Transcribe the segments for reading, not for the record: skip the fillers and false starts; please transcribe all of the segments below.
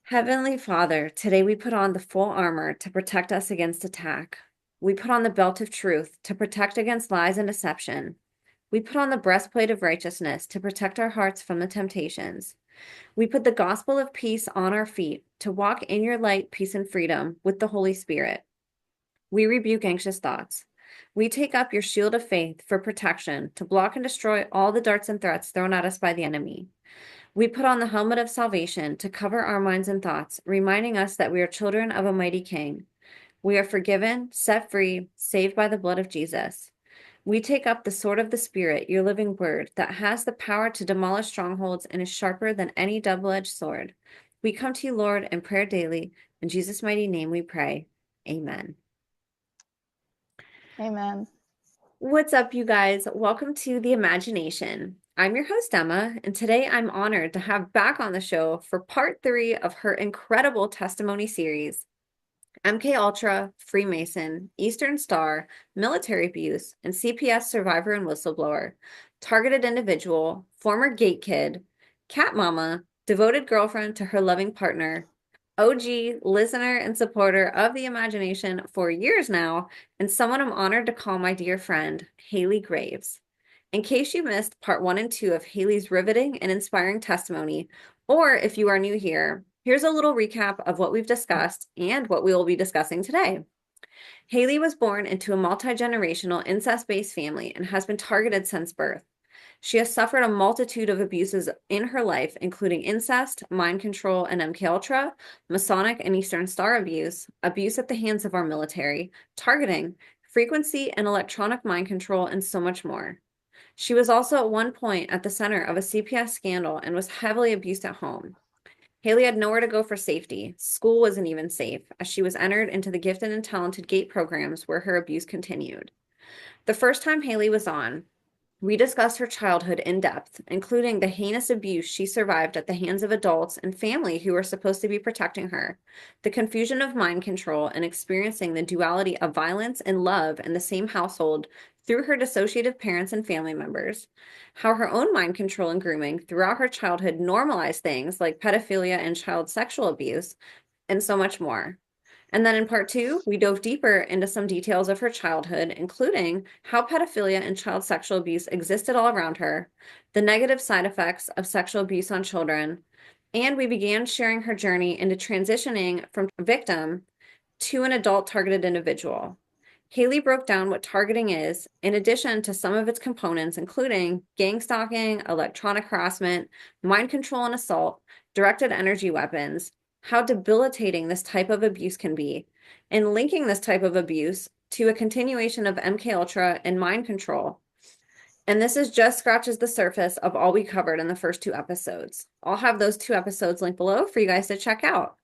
Heavenly Father, today we put on the full armor to protect us against attack. We put on the belt of truth to protect against lies and deception. We put on the breastplate of righteousness to protect our hearts from the temptations. We put the gospel of peace on our feet to walk in your light, peace, and freedom with the Holy Spirit. We rebuke anxious thoughts. We take up your shield of faith for protection to block and destroy all the darts and threats thrown at us by the enemy. We put on the helmet of salvation to cover our minds and thoughts, reminding us that we are children of a mighty King. We are forgiven, set free, saved by the blood of Jesus. We take up the sword of the Spirit, your living word, that has the power to demolish strongholds and is sharper than any double-edged sword. We come to you, Lord, in prayer daily. In Jesus' mighty name we pray. Amen. Amen. What's up, you guys? Welcome to The Imagination. I'm your host, Emma, and today I'm honored to have back on the show for part 3 of her incredible testimony series, MK Ultra, Freemason, Eastern Star, Military Abuse, and CPS Survivor and Whistleblower, Targeted Individual, Former Gate Kid, Cat Mama, Devoted Girlfriend to her loving partner, OG, listener and supporter of The Imagination for years now, and someone I'm honored to call my dear friend, Haylee Graves. In case you missed part 1 and 2 of Haylee's riveting and inspiring testimony, or if you are new here, here's a little recap of what we've discussed and what we will be discussing today. Haylee was born into a multi-generational incest-based family and has been targeted since birth. She has suffered a multitude of abuses in her life, including incest, mind control, and MK Ultra, Masonic and Eastern Star abuse, abuse at the hands of our military, targeting, frequency and electronic mind control, and so much more. She was also at one point at the center of a CPS scandal and was heavily abused at home. Haylee had nowhere to go for safety. School wasn't even safe, as she was entered into the gifted and talented GATE programs where her abuse continued. The first time Haylee was on, we discussed her childhood in depth, including the heinous abuse she survived at the hands of adults and family who were supposed to be protecting her, the confusion of mind control, and experiencing the duality of violence and love in the same household through her dissociative parents and family members, how her own mind control and grooming throughout her childhood normalized things like pedophilia and child sexual abuse, and so much more. And then in part 2, we dove deeper into some details of her childhood, including how pedophilia and child sexual abuse existed all around her, the negative side effects of sexual abuse on children, and we began sharing her journey into transitioning from victim to an adult targeted individual. Haylee broke down what targeting is, in addition to some of its components, including gang stalking, electronic harassment, mind control and assault, directed energy weapons, how debilitating this type of abuse can be, and linking this type of abuse to a continuation of MK Ultra and mind control. And this is just scratches the surface of all we covered in the first 2 episodes. I'll have those 2 episodes linked below for you guys to check out.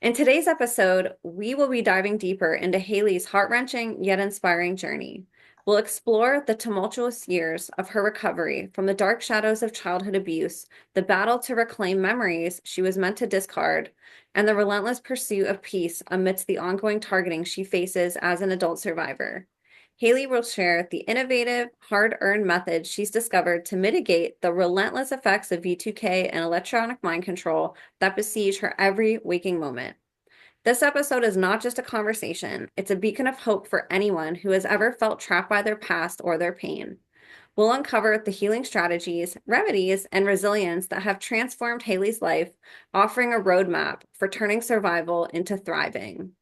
In today's episode, we will be diving deeper into Haylee's heart-wrenching yet inspiring journey. We'll explore the tumultuous years of her recovery from the dark shadows of childhood abuse, the battle to reclaim memories she was meant to discard, and the relentless pursuit of peace amidst the ongoing targeting she faces as an adult survivor. Haylee will share the innovative, hard-earned methods she's discovered to mitigate the relentless effects of V2K and electronic mind control that besiege her every waking moment. This episode is not just a conversation, it's a beacon of hope for anyone who has ever felt trapped by their past or their pain. We'll uncover the healing strategies, remedies, and resilience that have transformed Haylee's life, offering a roadmap for turning survival into thriving.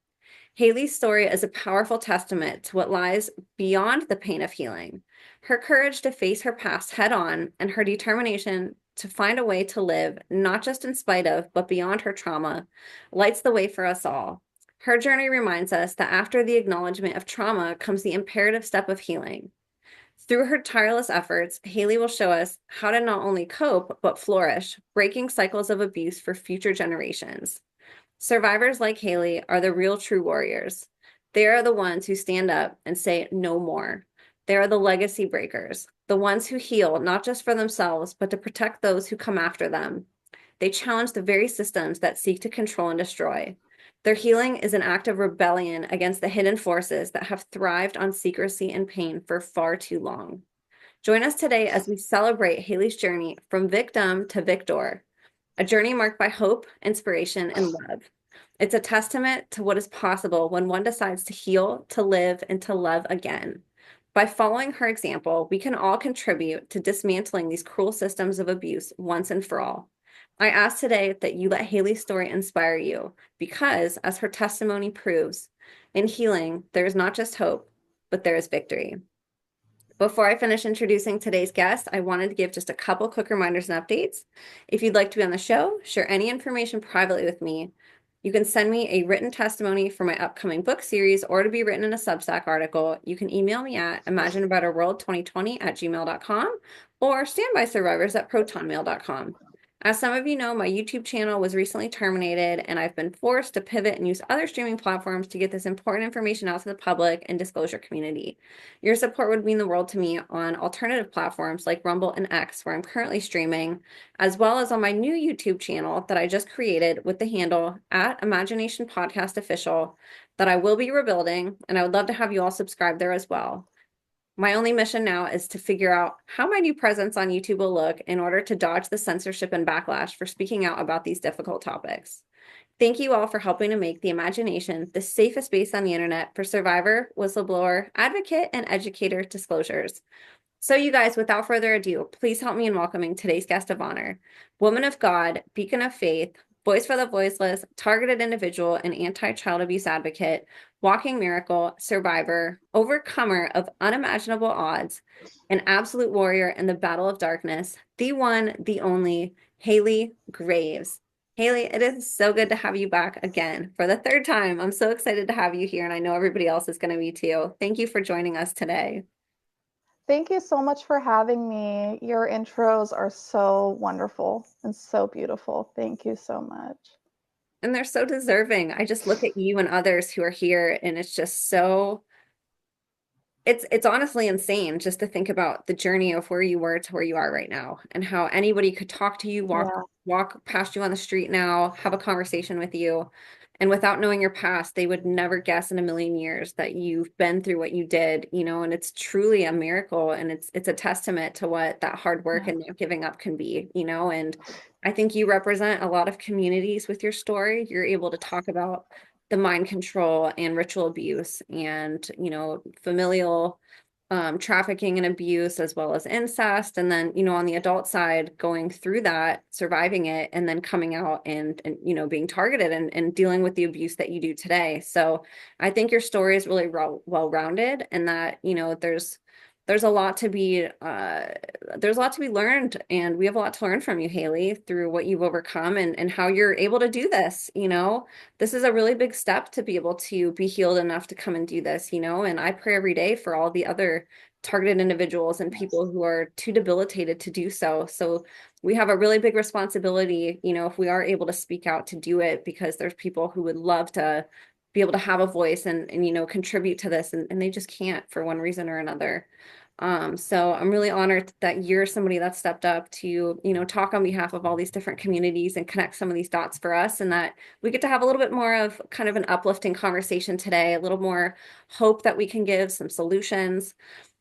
Haylee's story is a powerful testament to what lies beyond the pain of healing. Her courage to face her past head on and her determination to find a way to live, not just in spite of, but beyond her trauma, lights the way for us all. Her journey reminds us that after the acknowledgement of trauma comes the imperative step of healing. Through her tireless efforts, Haylee will show us how to not only cope, but flourish, breaking cycles of abuse for future generations. Survivors like Haylee are the real true warriors. They are the ones who stand up and say no more. They are the legacy breakers, the ones who heal not just for themselves, but to protect those who come after them. They challenge the very systems that seek to control and destroy. Their healing is an act of rebellion against the hidden forces that have thrived on secrecy and pain for far too long. Join us today as we celebrate Haylee's journey from victim to victor. a journey marked by hope, inspiration, and love. It's a testament to what is possible when one decides to heal, to live, and to love again. By following her example, we can all contribute to dismantling these cruel systems of abuse once and for all. I ask today that you let Haylee's story inspire you because, as her testimony proves, in healing, there is not just hope, but there is victory. Before I finish introducing today's guest, I wanted to give just a couple quick reminders and updates. If you'd like to be on the show, share any information privately with me. You can send me a written testimony for my upcoming book series or to be written in a Substack article. You can email me at imagineabetterworld2020@gmail.com or standbysurvivors@protonmail.com. As some of you know, my YouTube channel was recently terminated, and I've been forced to pivot and use other streaming platforms to get this important information out to the public and disclosure community. Your support would mean the world to me on alternative platforms like Rumble and X, where I'm currently streaming, as well as on my new YouTube channel that I just created with the handle @Imagination Podcast Official that I will be rebuilding, and I would love to have you all subscribe there as well. My only mission now is to figure out how my new presence on YouTube will look in order to dodge the censorship and backlash for speaking out about these difficult topics. Thank you all for helping to make the imagination the safest space on the internet for survivor, whistleblower, advocate, and educator disclosures. So you guys, without further ado, please help me in welcoming today's guest of honor, woman of God, beacon of faith, voice for the voiceless, targeted individual, and anti-child abuse advocate, walking miracle, survivor, overcomer of unimaginable odds, an absolute warrior in the battle of darkness, the one, the only, Haylee Graves. Haylee, it is so good to have you back again for the third time. I'm so excited to have you here, and I know everybody else is going to be too. Thank you for joining us today. Thank you so much for having me. Your intros are so wonderful and so beautiful. Thank you so much. And they're so deserving. I just look at you and others who are here, and it's just so it's honestly insane just to think about the journey of where you were to where you are right now and how anybody could talk to you, Yeah. walk past you on the street now, have a conversation with you. And without knowing your past, they would never guess in a million years that you've been through what you did, and it's truly a miracle, and it's a testament to what that hard work Yeah. and not giving up can be. And I think you represent a lot of communities with your story. You're able to talk about the mind control and ritual abuse and familial trafficking and abuse, as well as incest, and then on the adult side, going through that, surviving it, and then coming out and being targeted and dealing with the abuse that you do today. So I think your story is really well-rounded, and that there's a lot to be learned, and we have a lot to learn from you, Haylee, through what you've overcome and how you're able to do this. This is a really big step to be able to be healed enough to come and do this. And I pray every day for all the other targeted individuals and people who are too debilitated to do so. So we have a really big responsibility, if we are able to speak out, to do it, because there's people who would love to be able to have a voice and contribute to this, and they just can't for one reason or another. So I'm really honored that you're somebody that stepped up to talk on behalf of all these different communities and connect some of these dots for us, and that we get to have a little bit more of kind of an uplifting conversation today, a little more hope that we can give some solutions.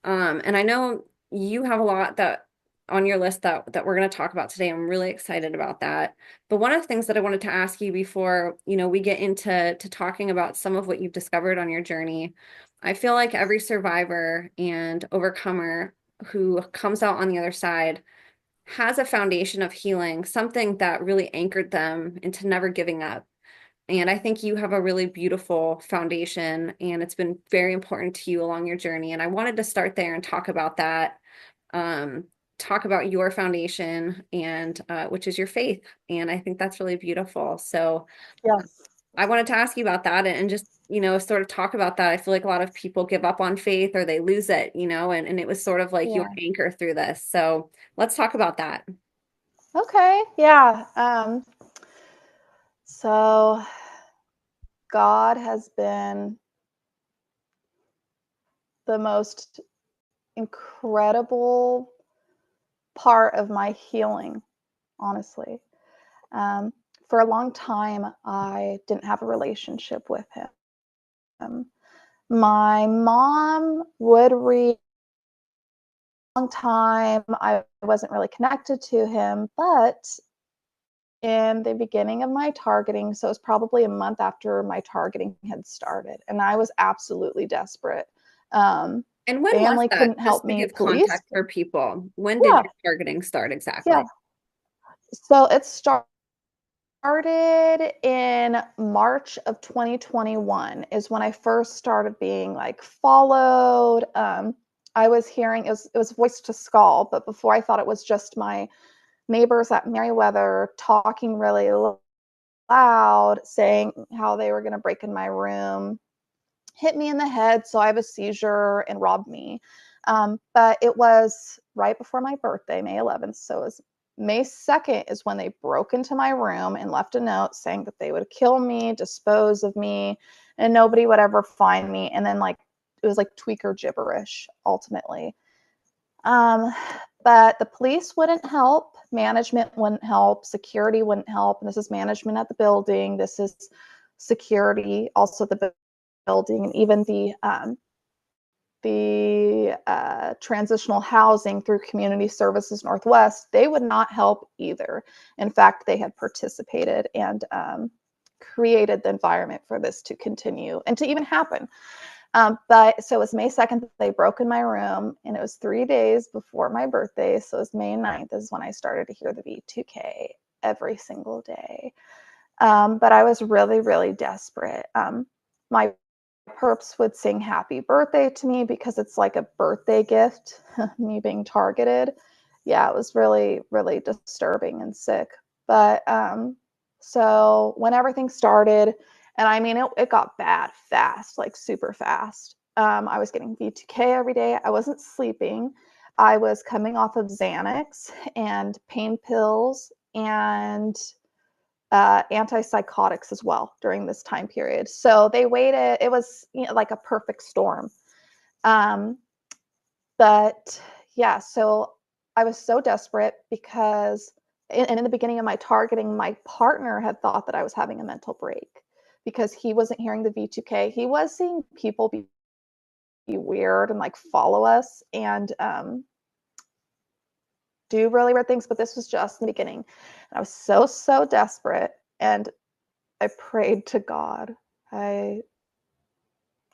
And I know you have a lot that on your list that we're going to talk about today. I'm really excited about that. But one of the things that I wanted to ask you before we get into talking about some of what you've discovered on your journey, I feel like every survivor and overcomer who comes out on the other side has a foundation of healing, something that really anchored them into never giving up. And I think you have a really beautiful foundation, and it's been very important to you along your journey. And I wanted to start there and talk about that, talk about your foundation, and which is your faith. And I think that's really beautiful. So Yes. I wanted to ask you about that, and just sort of talk about that. I feel like a lot of people give up on faith or they lose it, and it was sort of like your Yeah. anchor through this. So let's talk about that. Okay. Yeah. So God has been the most incredible part of my healing, honestly. For a long time, I didn't have a relationship with him. My mom would read a long time. I wasn't really connected to him, but in the beginning of my targeting. So it was probably a month after my targeting had started. And I was absolutely desperate. And when was Family that? couldn't help Just to me. give Police. context for people. When did Yeah. your targeting start Yeah. exactly? So it started in March of 2021 is when I first started being like followed. I was hearing it was voice to skull, but before I thought it was just my neighbors at Meriwether talking really loud, saying how they were going to break in my room, hit me in the head, so I have a seizure, and rob me. But it was right before my birthday, May 11th. So it was May 2nd is when they broke into my room and left a note saying that they would kill me, dispose of me, and nobody would ever find me. And then like it was like tweaker gibberish ultimately. But the police wouldn't help, management wouldn't help, security wouldn't help. And this is management at the building. This is security, also the building, and even the transitional housing through Community Services Northwest, they would not help either. In fact, they had participated and created the environment for this to continue and to even happen. But so it was May 2nd that they broke in my room, and it was 3 days before my birthday. So it was May 9th is when I started to hear the V2K every single day. But I was really, really desperate. My perps would sing happy birthday to me because it's like a birthday gift, me being targeted. Yeah, it was really, really disturbing and sick. But so when everything started, and I mean, it got bad fast, like super fast. I was getting V2K every day. I wasn't sleeping. I was coming off of Xanax and pain pills and antipsychotics as well during this time period. So they waited. It was like a perfect storm. Um, but yeah, so I was so desperate because, and in the beginning of my targeting, my partner had thought that I was having a mental break because he wasn't hearing the V2K. He was seeing people be weird and like follow us and do really weird things, but this was just in the beginning. And I was so desperate, and I prayed to God. I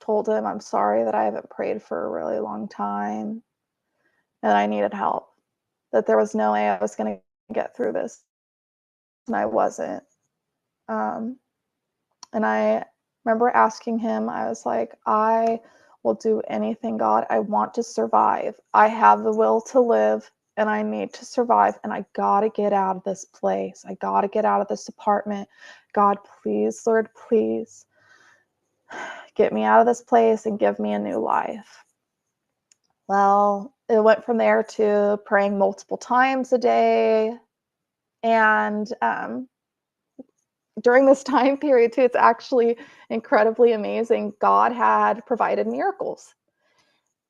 told him I'm sorry that I haven't prayed for a really long time and I needed help, that there was no way I was going to get through this, and I wasn't. Um, and I remember asking him, I was like, I will do anything, God. I want to survive. I have the will to live and I need to survive. And I got to get out of this place. I got to get out of this apartment. God, please, Lord, please get me out of this place and give me a new life. Well, it went from there to praying multiple times a day. And during this time period, too, it's actually incredibly amazing. God had provided miracles.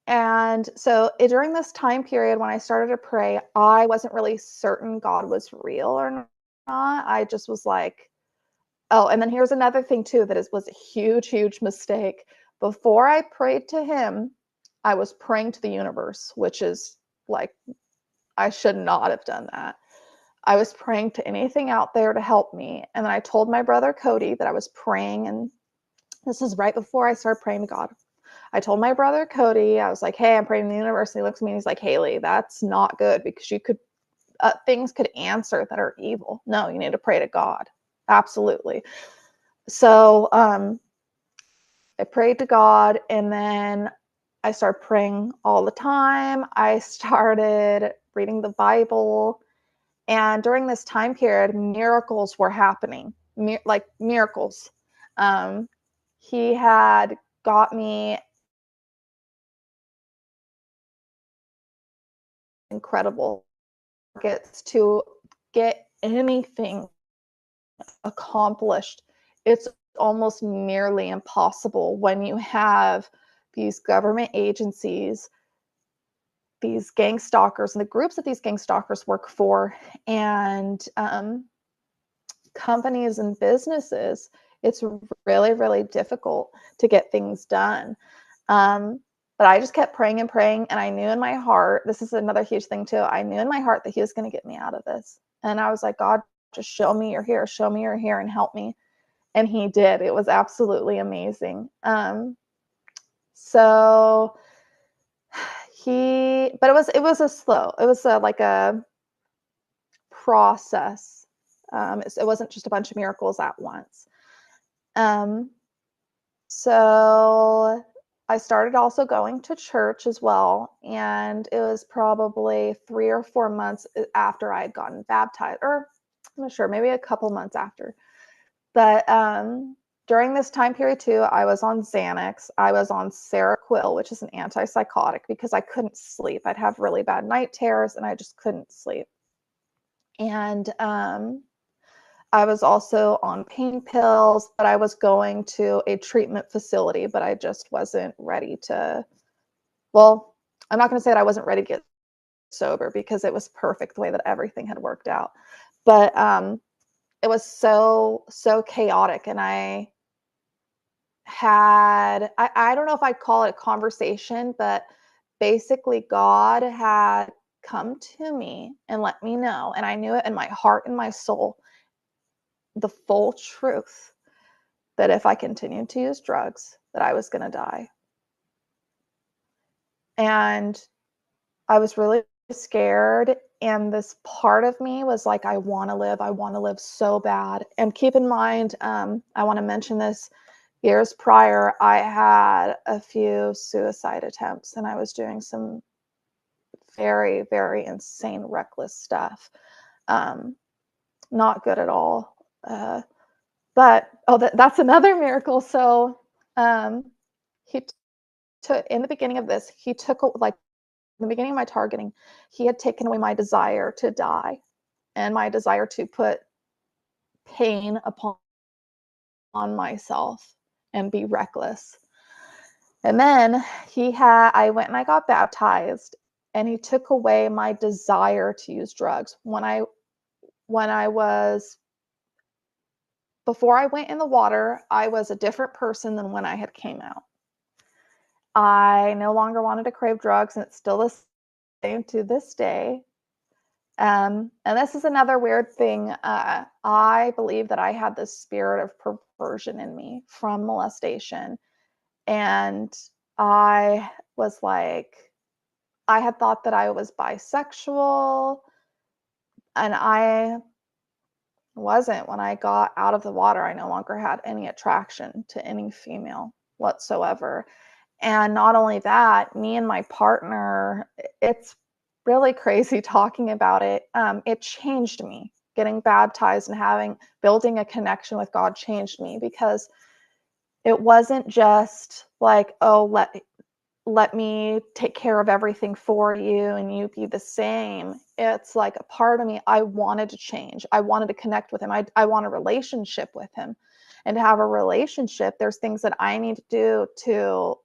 And so during this time period, when I started to pray, I wasn't really certain God was real or not. I just was like, oh, and then here's another thing, too, that was a huge mistake. Before I prayed to him, I was praying to the universe, which is like, I should not have done that. I was praying to anything out there to help me. And then I told my brother Cody that I was praying, and this is right before I started praying to God. I told my brother Cody, I was like, hey, I'm praying to the universe. And he looks at me and he's like, Haylee, that's not good because you could, things could answer that are evil. No, you need to pray to God. Absolutely. So I prayed to God, and then I started praying all the time. I started reading the Bible. And during this time period, miracles were happening, like miracles. He had got me incredible targets to get anything accomplished. It's almost nearly impossible when you have these government agencies, these gang stalkers, and the groups that these gang stalkers work for, and companies and businesses. It's really difficult to get things done. But I just kept praying and praying, and I knew in my heart, this is another huge thing too, I knew in my heart that he was going to get me out of this. And I was like, God, just show me you're here, show me you're here, and help me. And he did. It was absolutely amazing. So but it was like a process. It wasn't just a bunch of miracles at once. So I started also going to church as well, and it was probably 3 or 4 months after I had gotten baptized, or I'm not sure, maybe a couple months after. But during this time period too, I was on Xanax. I was on Seroquel, which is an antipsychotic, because I couldn't sleep. I'd have really bad night terrors, and I just couldn't sleep. And I was also on pain pills, but I was going to a treatment facility, but I just wasn't ready to, well, I'm not going to say that I wasn't ready to get sober, because it was perfect the way that everything had worked out. But it was so chaotic, and I don't know if I'd call it a conversation, but basically God had come to me and let me know, and I knew it in my heart and my soul, the full truth, that if I continued to use drugs, that I was going to die. And I was really scared. And this part of me was like, I want to live so bad. And keep in mind, I want to mention this, years prior, I had a few suicide attempts, and I was doing some very, very insane, reckless stuff. Not good at all. But that's another miracle. So he took, in the beginning of this, he took, like, in the beginning of my targeting, he had taken away my desire to die and my desire to put pain upon myself and be reckless. And then I went and I got baptized, and he took away my desire to use drugs. Before I went in the water, I was a different person than when I had came out. I no longer wanted to crave drugs, and it's still the same to this day. And this is another weird thing. I believe that I had this spirit of perversion in me from molestation. And I was like, I had thought that I was bisexual, and I wasn't. When I got out of the water, I no longer had any attraction to any female whatsoever. And not only that, me and my partner, it's really crazy talking about it. It changed me. Getting baptized and building a connection with God changed me, because it wasn't just like, oh, let me take care of everything for you and you be the same. It's like a part of me, I wanted to change. I wanted to connect with him. I want a relationship with him. And to have a relationship, there's things that I need to do to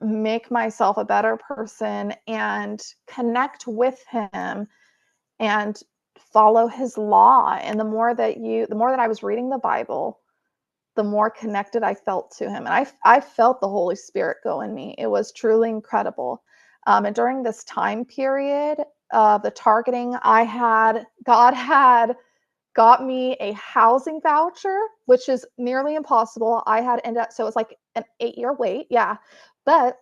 make myself a better person and connect with him and follow his law. And the more that I was reading the Bible, the more connected I felt to him. And I felt the Holy Spirit go in me. It was truly incredible. And during this time period of the targeting, God had got me a housing voucher, which is nearly impossible. So it was like an 8-year wait. Yeah. But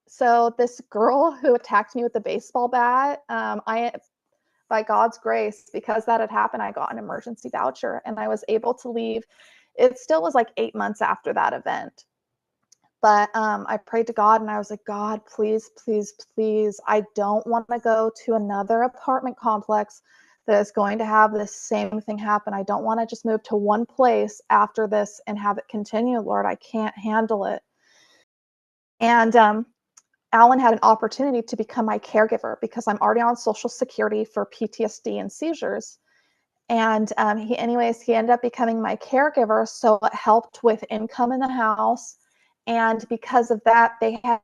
so this girl who attacked me with the baseball bat, by God's grace, because that had happened, I got an emergency voucher and I was able to leave. It still was like 8 months after that event. But I prayed to God and I was like, God, please, please, please, I don't want to go to another apartment complex that is going to have the same thing happen. I don't want to just move to one place after this and have it continue, Lord. I can't handle it. And Alan had an opportunity to become my caregiver, because I'm already on Social Security for PTSD and seizures. And he ended up becoming my caregiver. So it helped with income in the house. And because of that, they had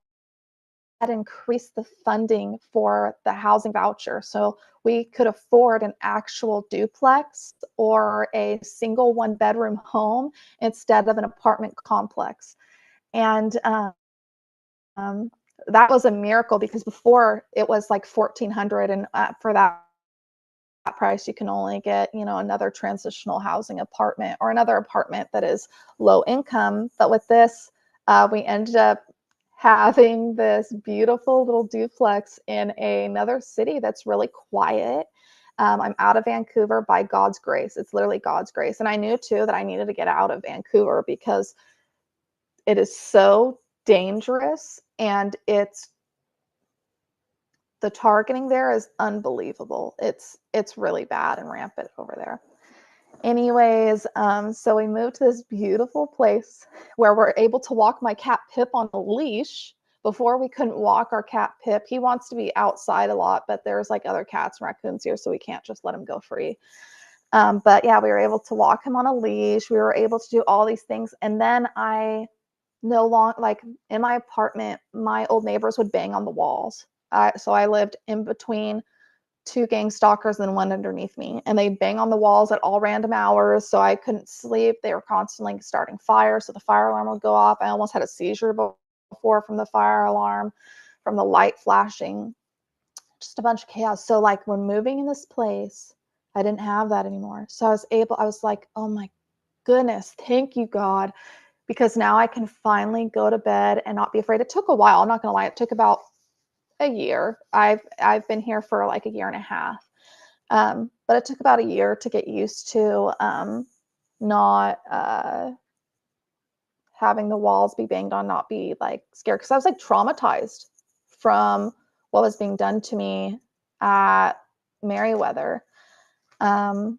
increased the funding for the housing voucher. So we could afford an actual duplex or a single 1-bedroom home instead of an apartment complex. And that was a miracle, because before it was like $1,400, and for that price, you can only get, another transitional housing apartment or another apartment that is low income. But with this, we ended up having this beautiful little duplex in another city that's really quiet. I'm out of Vancouver by God's grace. It's literally God's grace. And I knew too that I needed to get out of Vancouver because it is so dangerous, and the targeting there is unbelievable. It's really bad and rampant over there. Anyways, so we moved to this beautiful place where we're able to walk my cat Pip on a leash. Before, we couldn't walk our cat Pip. He wants to be outside a lot, but there's like other cats and raccoons here, so we can't just let him go free. But yeah, we were able to walk him on a leash. We were able to do all these things. And then no longer, like in my apartment, my old neighbors would bang on the walls. So I lived in between two gang stalkers and one underneath me, and they'd bang on the walls at all random hours, so I couldn't sleep. They were constantly starting fires, so the fire alarm would go off. I almost had a seizure before from the fire alarm, from the light flashing, just a bunch of chaos. So like when moving in this place, I didn't have that anymore. So I was like, oh my goodness, thank you, God, because now I can finally go to bed and not be afraid. It took a while, I'm not gonna lie. It took about a year. I've been here for like a year and a half. But it took about a year to get used to not having the walls be banged on, not be like scared. Because I was like traumatized from what was being done to me at Merriweather. But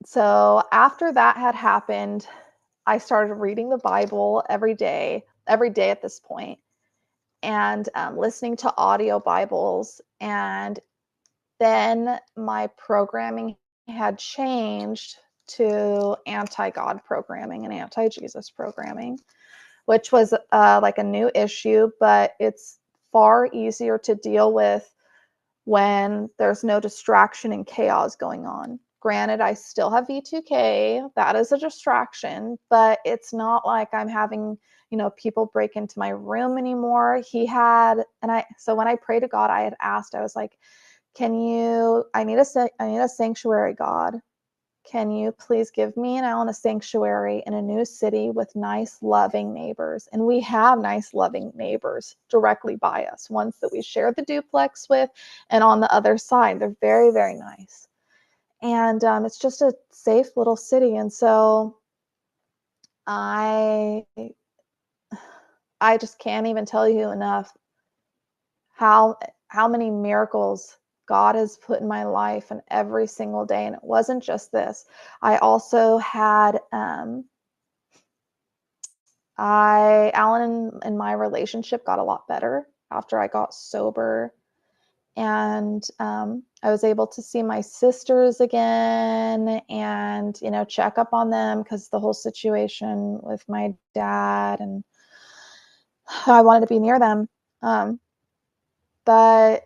so after that had happened, I started reading the Bible every day at this point, and listening to audio Bibles. And then my programming had changed to anti-God programming and anti-Jesus programming, which was like a new issue, but it's far easier to deal with when there's no distraction and chaos going on. Granted, I still have V2K. That is a distraction, but it's not like I'm having, people break into my room anymore. So when I prayed to God, I had asked, I was like, I need a sanctuary, God. Can you please give me and Alan a sanctuary in a new city with nice, loving neighbors? And we have nice, loving neighbors directly by us, ones that we share the duplex with, and on the other side, they're very, very nice. And it's just a safe little city. And so I just can't even tell you enough how many miracles God has put in my life, and every single day. And it wasn't just this. I also had Alan and my relationship got a lot better after I got sober, and I was able to see my sisters again, and check up on them, because the whole situation with my dad, and I wanted to be near them. But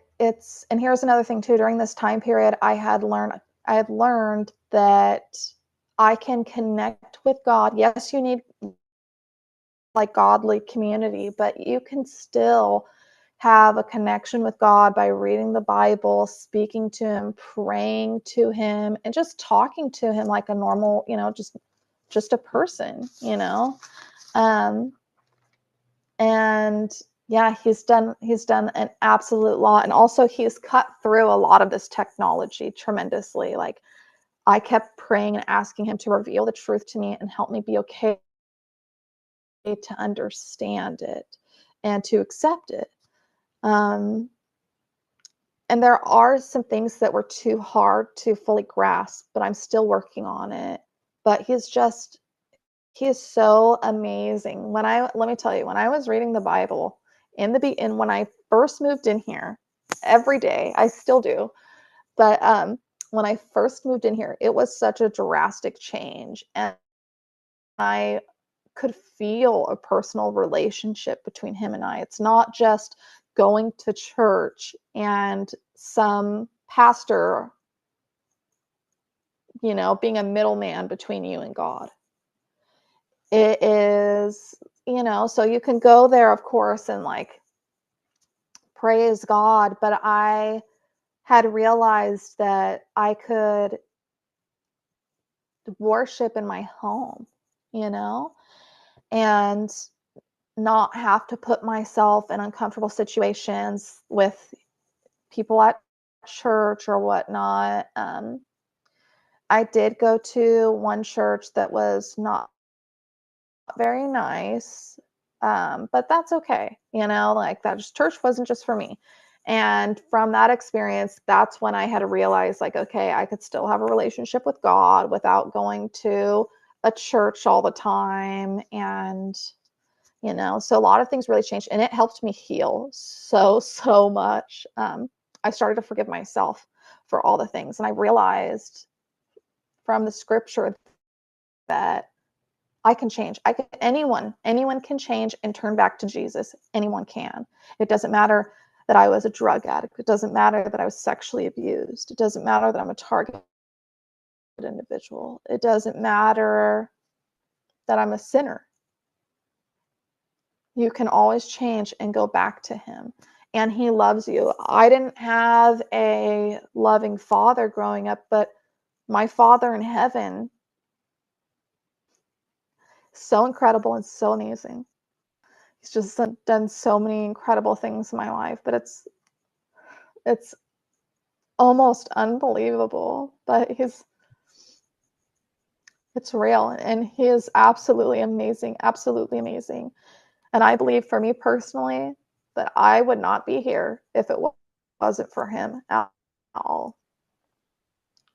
and here's another thing too. During this time period, I had learned that I can connect with God. Yes, you need like godly community, but you can still have a connection with God by reading the Bible, speaking to him, praying to him, and just talking to him like a normal, just a person, and yeah, he's done an absolute lot. And also he's cut through a lot of this technology tremendously. Like, I kept praying and asking him to reveal the truth to me and help me be okay to understand it and to accept it. And there are some things that were too hard to fully grasp, but I'm still working on it. But he is so amazing. Let me tell you, when I was reading the Bible when I first moved in here, every day, I still do, but when I first moved in here, it was such a drastic change, and I could feel a personal relationship between him and I. It's not just going to church and some pastor, being a middleman between you and God. It is, so you can go there, of course, and like praise God, but I had realized that I could worship in my home, you know, and not have to put myself in uncomfortable situations with people at church or whatnot. I did go to one church that was not very nice, but that's okay. You know, like that church wasn't just for me. And from that experience, that's when I had to realize, like, okay, I could still have a relationship with God without going to a church all the time. And, you know, so a lot of things really changed, and it helped me heal so much. I started to forgive myself for all the things. And I realized from the scripture that I can change. Anyone can change and turn back to Jesus. Anyone can. It doesn't matter that I was a drug addict. It doesn't matter that I was sexually abused. It doesn't matter that I'm a target individual. It doesn't matter that I'm a sinner. You can always change and go back to him. And he loves you. I didn't have a loving father growing up, but my Father in heaven, so incredible and so amazing. He's just done so many incredible things in my life, but it's almost unbelievable. But it's real, and he is absolutely amazing, absolutely amazing. And I believe, for me personally, that I would not be here if it wasn't for him at all.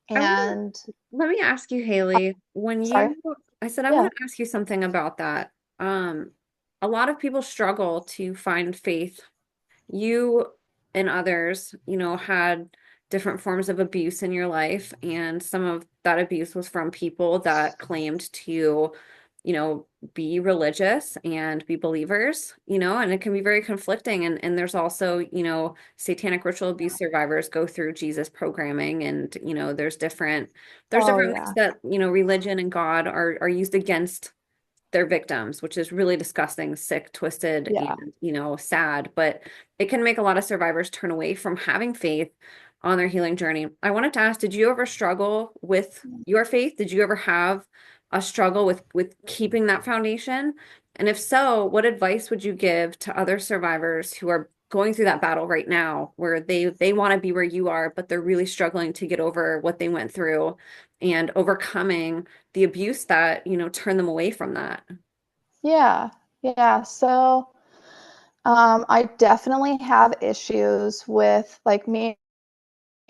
I want And Let me ask you, Haley, sorry, I said, I yeah. want to ask you something about that. A lot of people struggle to find faith. You and others, had different forms of abuse in your life, and some of that abuse was from people that claimed to, you know, be religious and be believers, and it can be very conflicting. And there's also, satanic ritual abuse survivors go through Jesus programming, and, there's Oh different ways yeah, that, religion and God are used against their victims, which is really disgusting, sick, twisted, yeah. and, sad. But it can make a lot of survivors turn away from having faith on their healing journey. I wanted to ask, did you ever struggle with your faith? Did you ever have a struggle with keeping that foundation? And if so, what advice would you give to other survivors who are going through that battle right now, where they want to be where you are, but they're really struggling to get over what they went through and overcoming the abuse that, turned them away from that? Yeah, yeah. So I definitely have issues with, like, me.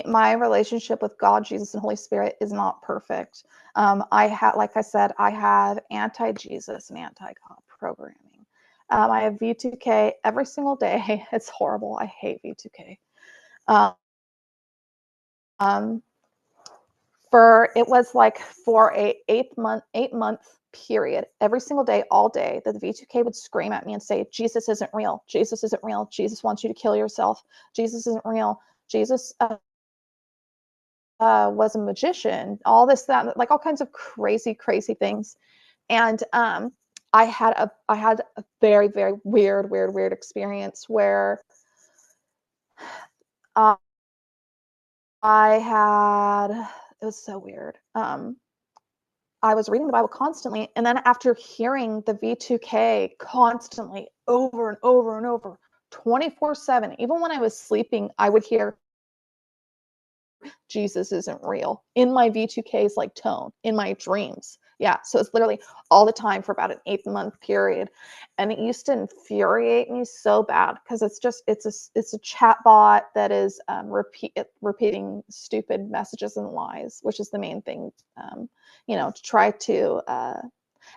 My relationship with God, Jesus, and Holy Spirit is not perfect. I have, like I said, I have anti-Jesus and anti-God programming. I have V2K every single day. It's horrible. I hate V2K. Um, for it was like for a 8 month period, every single day, all day, that the V2K would scream at me and say, Jesus isn't real. Jesus isn't real. Jesus wants you to kill yourself. Jesus isn't real. Jesus was a magician, all this, that, like all kinds of crazy things. And I had a very weird experience where uh, I had it was so weird. I was reading the Bible constantly, and then after hearing the V2K constantly over and over and over, 24/7, even when I was sleeping, I would hear Jesus isn't real in my V2K's like tone in my dreams. Yeah, so it's literally all the time for about an 8 month period, and it used to infuriate me so bad because it's a chat bot that is repeating stupid messages and lies, which is the main thing. To try to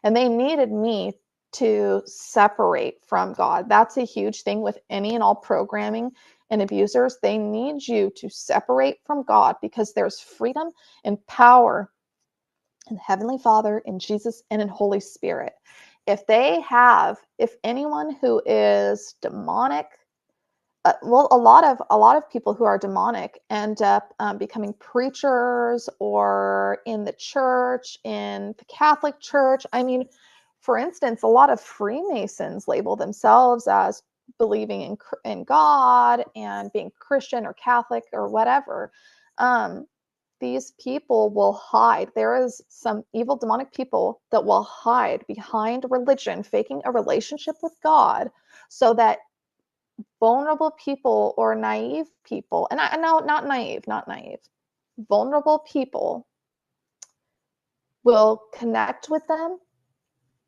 and they needed me to separate from God. That's a huge thing with any and all programming and abusers. They need you to separate from God because there's freedom and power in Heavenly Father, in Jesus, and in Holy Spirit. If anyone who is demonic, well, a lot of people who are demonic end up becoming preachers or in the church, in the Catholic Church. I mean, for instance, a lot of Freemasons label themselves as believing in God and being Christian or Catholic or whatever, these people will hide. There is some evil demonic people that will hide behind religion, faking a relationship with God, so that vulnerable people or naive people, and I know not naive, vulnerable people will connect with them,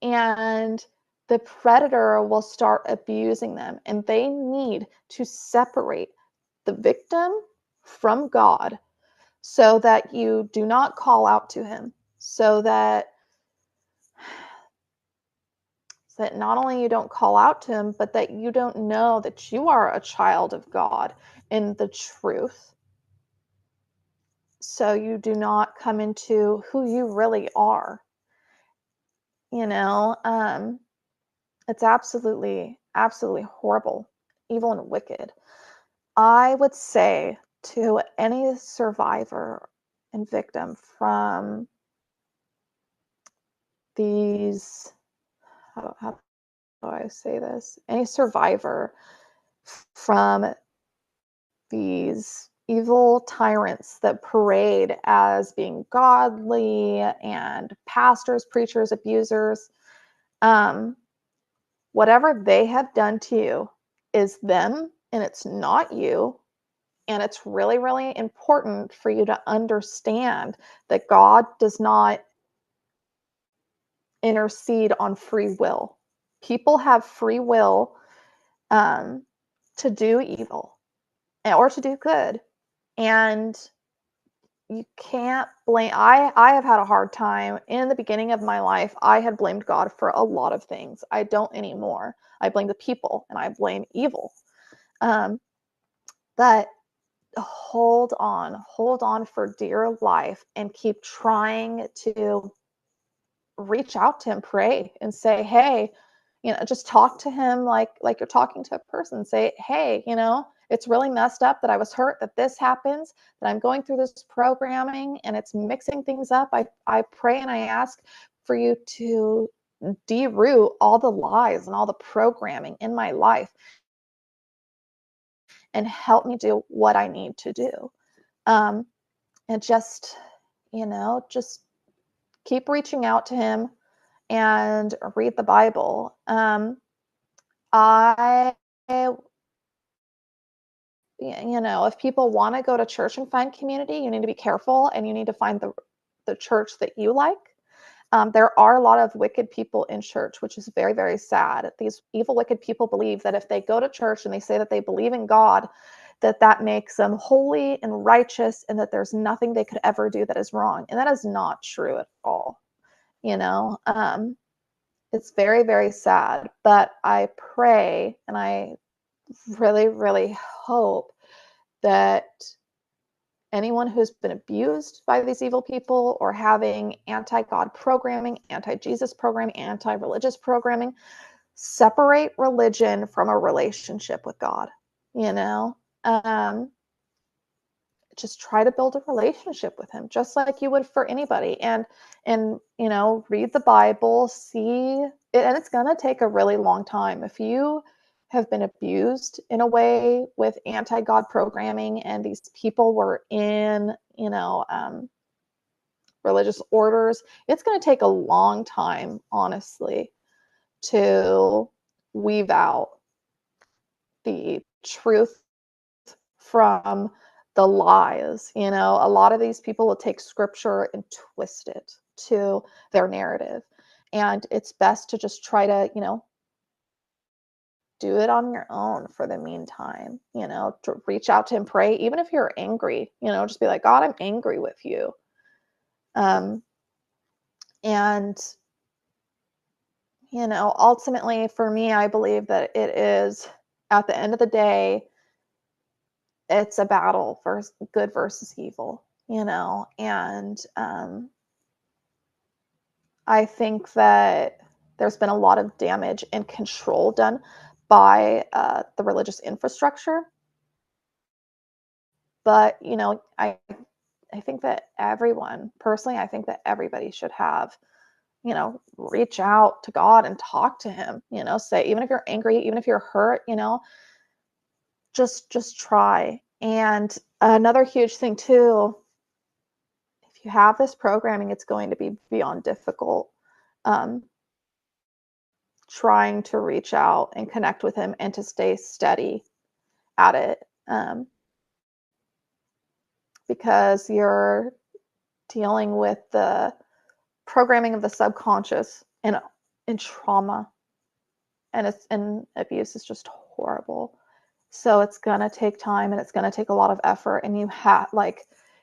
and the predator will start abusing them, and they need to separate the victim from God so that you do not call out to him, so that not only you don't call out to him, but that you don't know that you are a child of God in the truth. So you do not come into who you really are. You know, it's absolutely, absolutely horrible, evil, and wicked. I would say to any survivor and victim from these, how do I say this? Any survivor from these evil tyrants that parade as being godly and pastors, preachers, abusers, whatever they have done to you is them and it's not you. And it's really, really important for you to understand that God does not intercede on free will. People have free will to do evil or to do good. And you can't blame. I have had a hard time in the beginning of my life. I had blamed God for a lot of things. I don't anymore. I blame the people and I blame evil. But hold on for dear life and keep trying to reach out to him, pray and say, hey, just talk to him like you're talking to a person. Say, hey, it's really messed up that I was hurt, that this happens, that I'm going through this programming and it's mixing things up. I pray and I ask for you to deroot all the lies and all the programming in my life and help me do what I need to do. And just keep reaching out to him and read the Bible. I, if people want to go to church and find community, you need to be careful and you need to find the church that you like. There are a lot of wicked people in church, which is very, very sad. These evil, wicked people believe that if they go to church and they say that they believe in God, that makes them holy and righteous and that there's nothing they could ever do that is wrong. And that is not true at all. It's very, very sad, but I pray and I really, really hope that anyone who's been abused by these evil people or having anti-God programming, anti-Jesus programming, anti-religious programming, separate religion from a relationship with God, just try to build a relationship with him just like you would for anybody, and read the Bible, see it. And it's going to take a really long time. If you have been abused in a way with anti-God programming and these people were in religious orders, it's going to take a long time, honestly, to weave out the truth from the lies. A lot of these people will take scripture and twist it to their narrative. And it's best to just try to, do it on your own for the meantime, to reach out to him, pray, even if you're angry, just be like, God, I'm angry with you. And, ultimately for me, I believe that it is, at the end of the day, it's a battle for good versus evil, and I think that there's been a lot of damage and control done by the religious infrastructure. But, I think that everyone, personally, I think that everybody should have, reach out to God and talk to him, say, even if you're angry, even if you're hurt, just try. And another huge thing too, if you have this programming, it's going to be beyond difficult. Um, Trying to reach out and connect with him and to stay steady at it, because you're dealing with the programming of the subconscious and trauma, and abuse is just horrible. So it's gonna take time and it's gonna take a lot of effort. And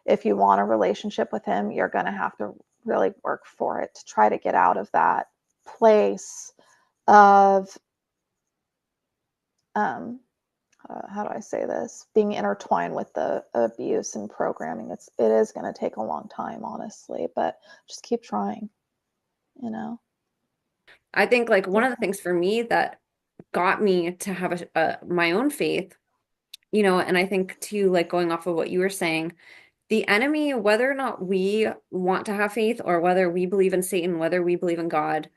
if you want a relationship with him, you're gonna have to really work for it to try to get out of that place of how do I say this? Being intertwined with the abuse and programming. It is going to take a long time, honestly, but just keep trying, you know? I think like one Yeah. of the things for me that got me to have my own faith, and I think too, like going off of what you were saying, the enemy, whether or not we want to have faith or whether we believe in Satan, whether we believe in God,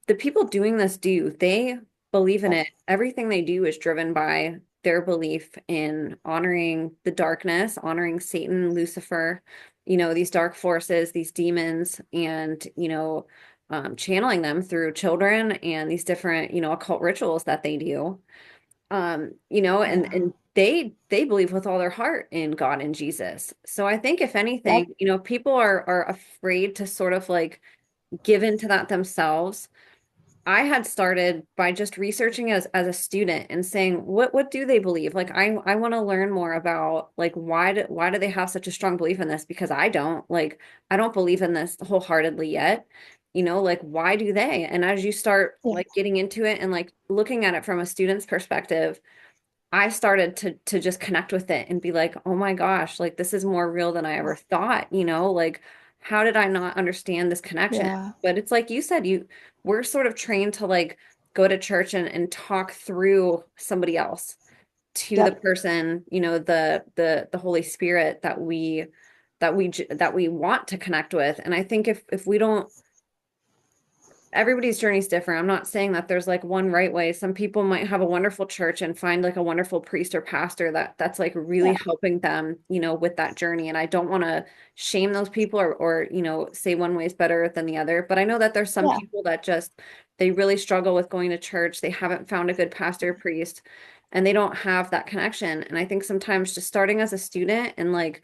the people doing this do. They believe in Yep. it. Everything they do is driven by their belief in honoring the darkness, honoring Satan, Lucifer, these dark forces, these demons, and, channeling them through children and these different, occult rituals that they do. And Yeah. they believe with all their heart in God and Jesus. So I think if Yep. anything, people are afraid to sort of like give into that themselves. I had started by just researching as a student and saying, what do they believe? Like I want to learn more about like why do they have such a strong belief in this? Because I don't believe in this wholeheartedly yet. Like why do they? And as you start Yeah. like getting into it and like looking at it from a student's perspective, I started to just connect with it and be like, oh my gosh, like this is more real than I ever thought, like how did I not understand this connection? Yeah. But it's like you said, we're sort of trained to like go to church and talk through somebody else to the Yep. person, the Holy Spirit that we want to connect with. And I think if we don't, everybody's journey is different. I'm not saying that there's like one right way. Some people might have a wonderful church and find like a wonderful priest or pastor that's like really Yeah. helping them, with that journey. And I don't want to shame those people or, say one way is better than the other. But I know that there's some Yeah. people that just they really struggle with going to church. They haven't found a good pastor or priest and they don't have that connection. And I think sometimes just starting as a student and like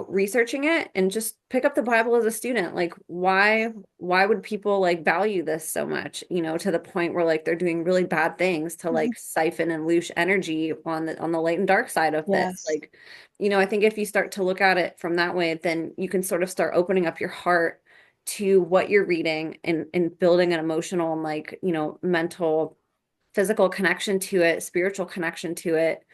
researching it and just pick up the Bible as a student. Like, why would people like value this so much, to the point where like they're doing really bad things to Mhm. like siphon and loosh energy on the light and dark side of this. Yes. Like, I think if you start to look at it from that way, then you can sort of start opening up your heart to what you're reading and building an emotional and like, mental, physical connection to it, spiritual connection to it,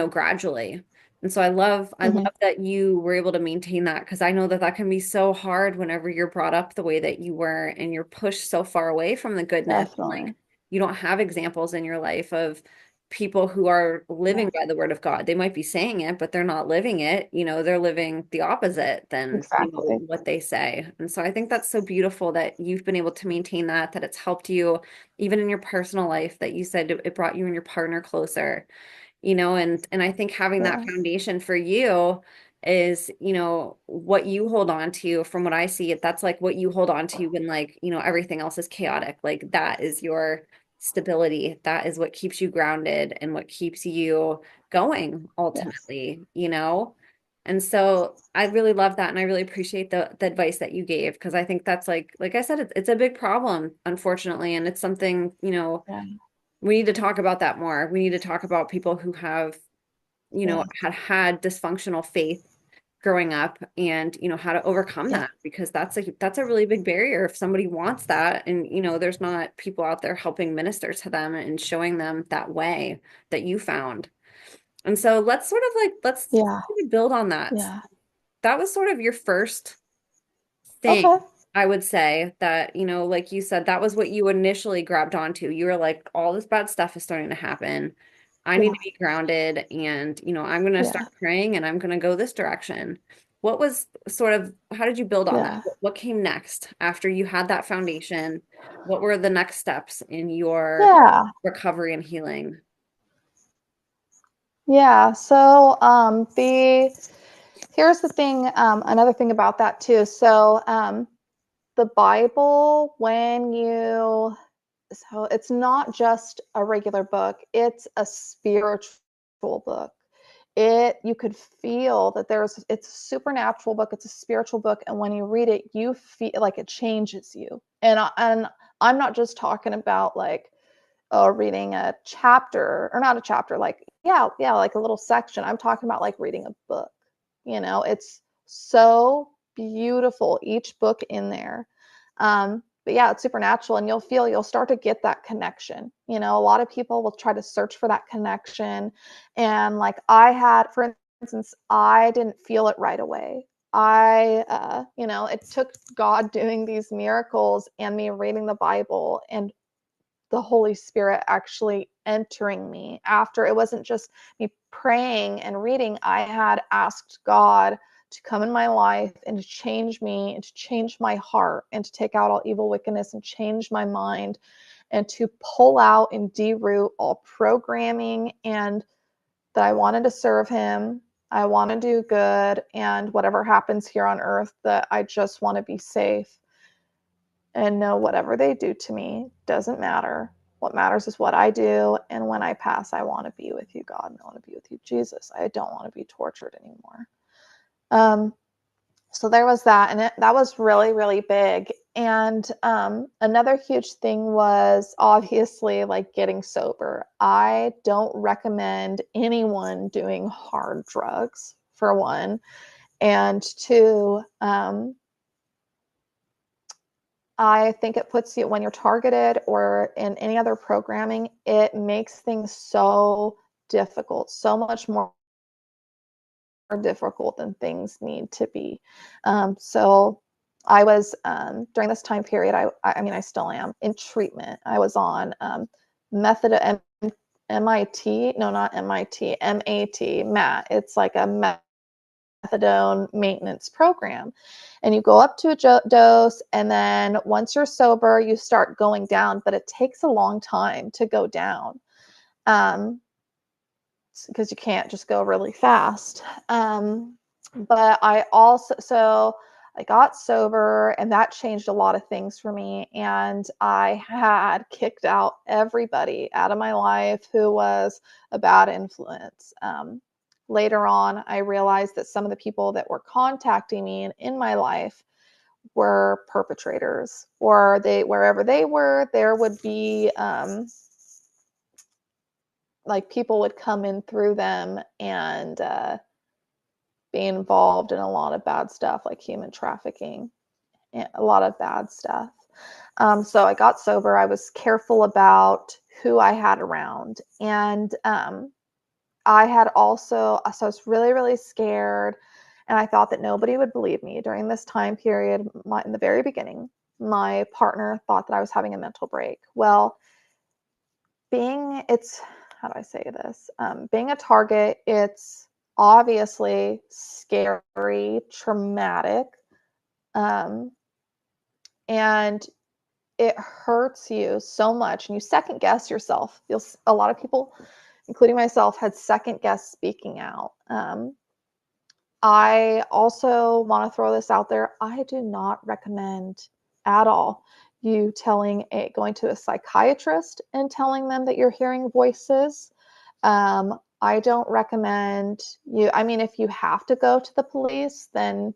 gradually. And so I love Hmm. that you were able to maintain that because I know that that can be so hard whenever you're brought up the way that you were and you're pushed so far away from the goodness. Like Definitely. you don't have examples in your life of people who are living Yeah. by the word of God. They might be saying it, but they're not living it. They're living the opposite than, Exactly. what they say. And so I think that's so beautiful that you've been able to maintain that it's helped you even in your personal life, that you said it brought you and your partner closer, and I think having that Yes. foundation for you is, what you hold on to. From what I see it, that's like what you hold on to when like, everything else is chaotic. Like that is your stability. That is what keeps you grounded and what keeps you going Yes. ultimately. And so I really love that and I really appreciate the advice that you gave because I think that's like I said, it's a big problem, unfortunately, and it's something, Yeah. we need to talk about that more. We need to talk about people who have, Yeah. had dysfunctional faith growing up and, how to overcome Yeah. that because that's a really big barrier if somebody wants that and, there's not people out there helping minister to them and showing them that way that you found. And so let's sort of like let's Yeah. build on that. Yeah. That was sort of your first thing, Okay. I would say that, like you said, that was what you initially grabbed onto. You were like, all this bad stuff is starting to happen. I need Yeah. to be grounded and, I'm going to start Yeah. praying and I'm going to go this direction. what was sort of, how did you build on that? Yeah. What came next after you had that foundation? What were the next steps in your Yeah. recovery and healing? Yeah. So the here's the thing, another thing about that too. So the Bible, so it's not just a regular book, it's a spiritual book. You could feel that it's a supernatural book, it's a spiritual book, and when you read it, you feel like it changes you. And I'm not just talking about like reading a chapter, or not a chapter, like yeah, like a little section. I'm talking about like reading a book. It's so beautiful, each book in there. But yeah, it's supernatural, and you'll start to get that connection. A lot of people will try to search for that connection, and like for instance, I didn't feel it right away. It took God doing these miracles and me reading the Bible and the Holy Spirit actually entering me. After, it wasn't just me praying and reading, I had asked God to come in my life and to change me and to change my heart and to take out all evil wickedness and change my mind and to pull out and deroot all programming, and that I wanted to serve him. I want to do good, and whatever happens here on earth, that I just want to be safe and know whatever they do to me doesn't matter. What matters is what I do. And when I pass, I want to be with you, God, and I want to be with you, Jesus. I don't want to be tortured anymore. Um, so there was that, and that was really, really big. And another huge thing was obviously like getting sober. I don't recommend anyone doing hard drugs, for one, and two, I think it puts you, when you're targeted or in any other programming, it makes things so difficult, so much more difficult than things need to be. So I was, during this time period, I mean, I still am in treatment. I was on method MIT, no, not MIT, MAT. It's like a methadone maintenance program, and you go up to a dose, and then once you're sober you start going down, but it takes a long time to go down, because you can't just go really fast. But I got sober, and that changed a lot of things for me, and I had kicked out everybody out of my life who was a bad influence. Later on, I realized that some of the people that were contacting me in my life were perpetrators, or wherever they were, there would be like people would come in through them and be involved in a lot of bad stuff, like human trafficking, and a lot of bad stuff. So I got sober. I was careful about who I had around, and I had also, so I was really, really scared, and I thought that nobody would believe me during this time period. In the very beginning, my partner thought that I was having a mental break. Well, how do I say this? Being a target, it's obviously scary, traumatic, um, and it hurts you so much, and you second guess yourself. A lot of people, including myself, had second guess speaking out. I also want to throw this out there. I do not recommend at all you going to a psychiatrist and telling them that you're hearing voices. I don't recommend you. I mean, if you have to go to the police, then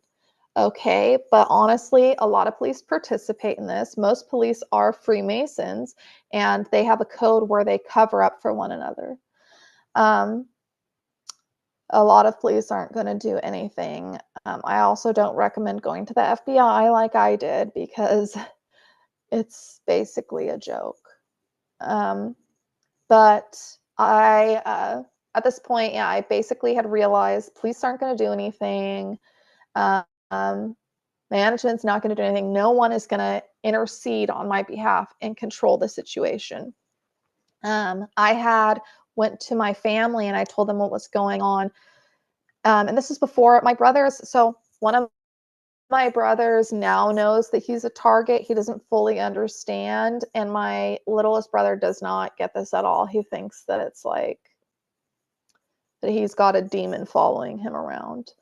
okay. But honestly, a lot of police participate in this. Most police are Freemasons, and they have a code where they cover up for one another. A lot of police aren't going to do anything. I also don't recommend going to the FBI like I did, because it's basically a joke. But at this point, yeah, I basically had realized police aren't going to do anything. Um, Management's not going to do anything. No one is going to intercede on my behalf and control the situation. I had went to my family and I told them what was going on. And this is before my brothers. So One of my brothers now knows that he's a target. He doesn't fully understand. And my littlest brother does not get this at all. He thinks that it's like that he's got a demon following him around.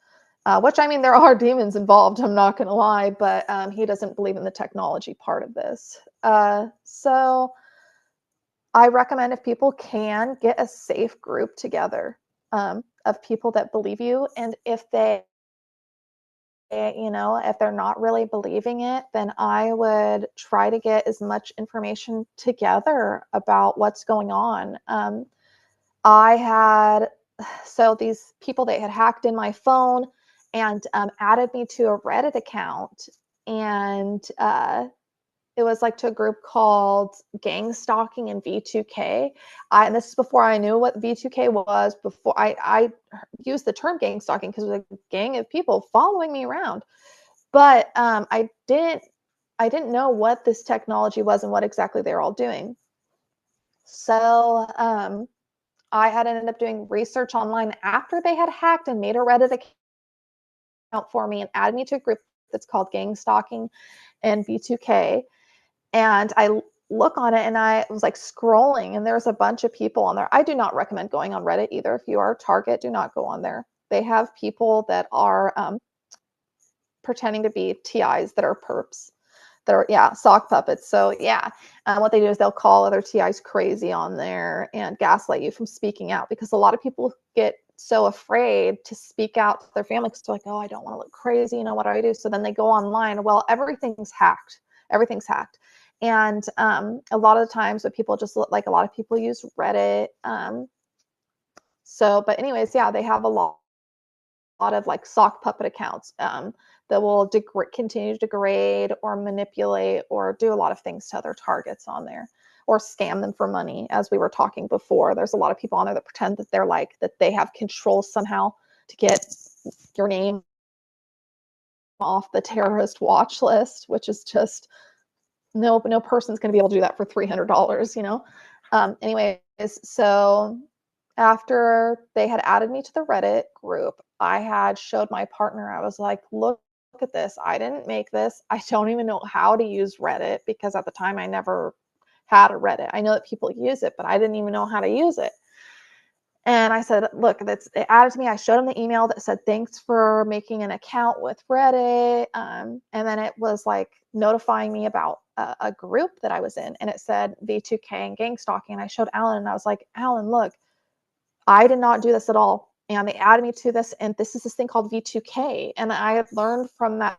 Which, I mean, there are demons involved, I'm not going to lie, but he doesn't believe in the technology part of this. So I recommend, if people can, get a safe group together of people that believe you. And if if they're not really believing it, then I would try to get as much information together about what's going on. I had, so these people, they had hacked in my phone and added me to a Reddit account. And it was like to a group called Gang Stalking and V2K. And this is before I knew what V2K was, before I used the term gang stalking, because it was a gang of people following me around. But I didn't know what this technology was and what exactly they were all doing. So I had ended up doing research online after they had hacked and made a Reddit account for me and added me to a group that's called Gang Stalking and V2K. And I look on it and I was like scrolling, and there's a bunch of people on there. I do not recommend going on Reddit either. If you are a target, do not go on there. They have people that are pretending to be TIs that are perps. That are, yeah, sock puppets. So yeah, what they do is they'll call other TIs crazy on there and gaslight you from speaking out, because a lot of people get so afraid to speak out to their family because they're like, oh, I don't want to look crazy. What do I do? So then they go online. Well, everything's hacked. Everything's hacked. And a lot of the times, what people just look like, a lot of people use Reddit. But anyways, yeah, they have a lot of like sock puppet accounts that will continue to degrade or manipulate or do a lot of things to other targets on there, or scam them for money. As we were talking before, there's a lot of people on there that pretend that they're like, that they have control somehow to get your name off the terrorist watch list, which is just, no person's going to be able to do that for $300, Anyways, so after they had added me to the Reddit group, I had showed my partner, I was like, look at this. I didn't make this. I don't even know how to use Reddit, because at the time I never had a Reddit. I know that people use it, but I didn't even know how to use it. And I said, look, it added to me. I showed him the email that said, thanks for making an account with Reddit. And then it was like notifying me about a group that I was in. And it said V2K and gang stalking. And I showed Alan, and I was like, Alan, look, I did not do this at all. And they added me to this. And this is this thing called V2K. And I had learned from that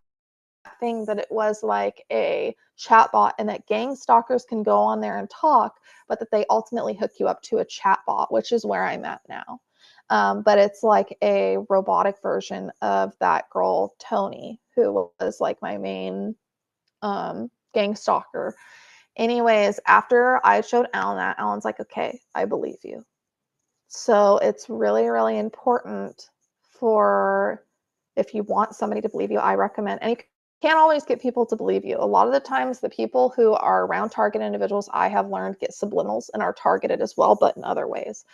thing that it was like a chatbot, and that gang stalkers can go on there and talk, but that they ultimately hook you up to a chatbot, which is where I'm at now. But it's like a robotic version of that girl, Tony, who was like my main gang stalker. Anyways, after I showed Alan that, Alan's like, okay, I believe you. So it's really, really important for, if you want somebody to believe you, I recommend, and you can't always get people to believe you. A lot of the times, the people who are around target individuals, I have learned, get subliminals and are targeted as well, but in other ways.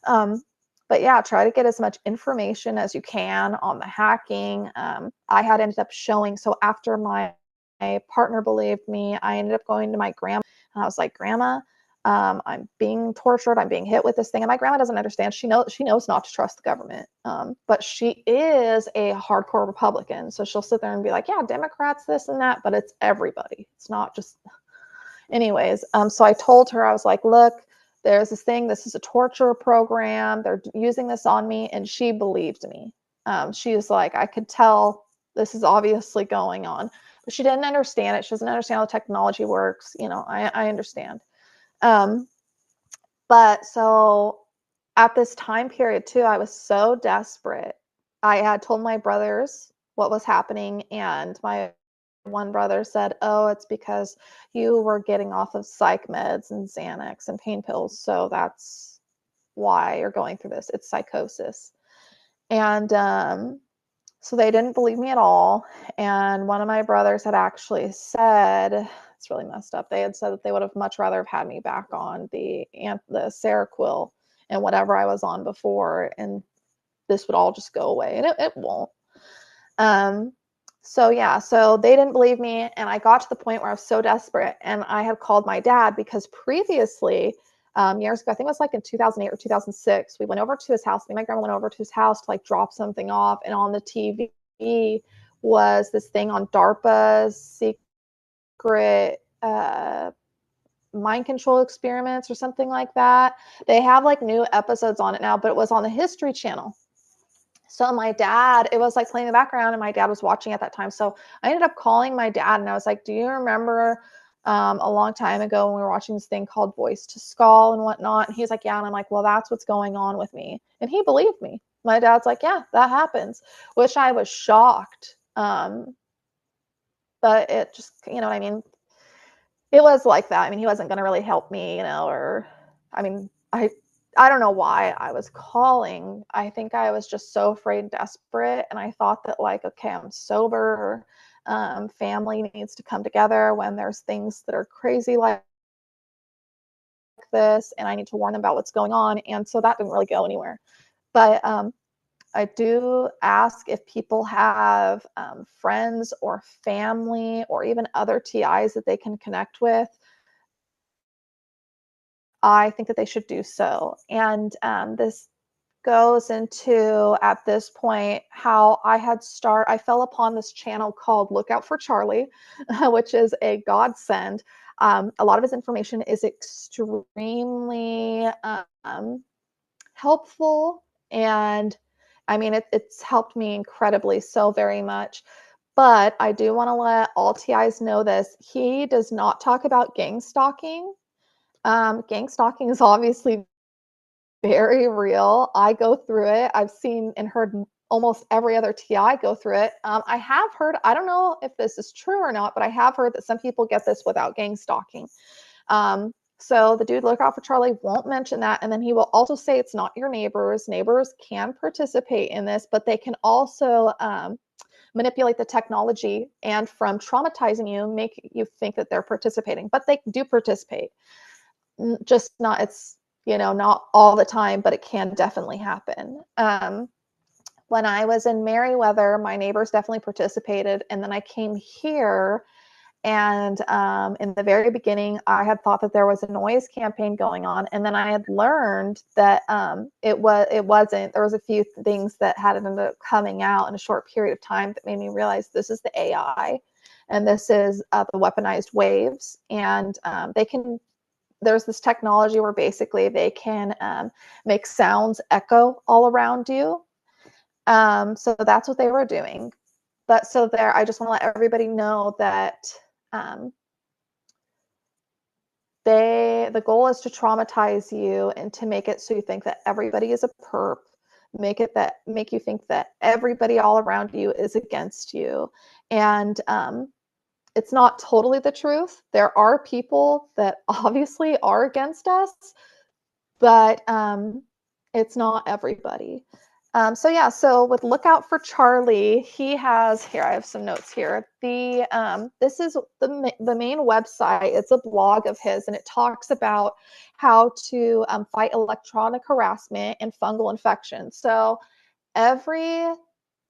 But yeah, try to get as much information as you can on the hacking. I had ended up showing, so after my partner believed me, I ended up going to my grandma, and I was like, Grandma, I'm being tortured. I'm being hit with this thing. And my grandma doesn't understand. She knows not to trust the government. But she is a hardcore Republican. So she'll sit there and be like, yeah, Democrats, this and that, but it's everybody. It's not just, anyways. So I told her, I was like, look, there's this thing. This is a torture program. They're using this on me. And she believed me. She was like, I could tell this is obviously going on, but she didn't understand it. She doesn't understand how the technology works. I understand. But so at this time period too, I was so desperate. I had told my brothers what was happening, and my one brother said, oh, it's because you were getting off of psych meds and Xanax and pain pills. So that's why you're going through this. It's psychosis. And so they didn't believe me at all. And one of my brothers had actually said, it's really messed up. They had said that they would have much rather have had me back on the Seroquel and whatever I was on before, and this would all just go away. And it won't. Um, so yeah, so they didn't believe me, and I got to the point where I was so desperate, and I had called my dad because previously, years ago, I think it was like in 2008 or 2006, we went over to his house. Me and my grandma went over to his house to like drop something off, and on the TV was this thing on DARPA's secret mind control experiments or something like that. They have like new episodes on it now, but it was on the History Channel. So my dad, it was like playing in the background, and my dad was watching at that time. So I ended up calling my dad, and I was like, do you remember a long time ago when we were watching this thing called Voice to Skull and whatnot? And he's like, yeah. And I'm like, well, that's what's going on with me. And he believed me. My dad's like, yeah, that happens, which I was shocked. But it just, you know what I mean? It was like that. I mean, he wasn't going to really help me, or, I mean, I don't know why I was calling. I think I was just so afraid and desperate. And I thought that, like, okay, I'm sober. Family needs to come together when there's things that are crazy like this, and I need to warn them about what's going on. And so that didn't really go anywhere. But I do ask if people have friends or family or even other TIs that they can connect with. I think that they should do so. And this goes into, at this point, how I fell upon this channel called Look Out for Charlie, which is a godsend. A lot of his information is extremely helpful. And I mean, it's helped me incredibly, so very much. But I do want to let all TIs know this. He does not talk about gang stalking. Gang stalking is obviously very real. I go through it. I've seen and heard almost every other TI go through it. I have heard, I don't know if this is true or not, but I have heard that some people get this without gang stalking. So the dude Look Out for Charlie won't mention that. And then he will also say it's not your neighbors. Neighbors can participate in this, but they can also manipulate the technology and from traumatizing you, make you think that they're participating, but they do participate. Just not, it's, not all the time, but it can definitely happen. When I was in Merriweather, my neighbors definitely participated. And then I came here, and in the very beginning, I had thought that there was a noise campaign going on. And then I had learned that it wasn't. There was a few things that had ended up coming out in a short period of time that made me realize this is the AI, and this is the weaponized waves. And there's this technology where basically they can make sounds echo all around you. So that's what they were doing. But so there, I just want to let everybody know that the goal is to traumatize you and to make it so you think that everybody is a perp, make you think that everybody all around you is against you. And it's not totally the truth. There are people that obviously are against us, but it's not everybody. So yeah, so with Look Out for Charlie, he has here. I have some notes here. This is the main website. It's a blog of his, and it talks about how to fight electronic harassment and fungal infections. So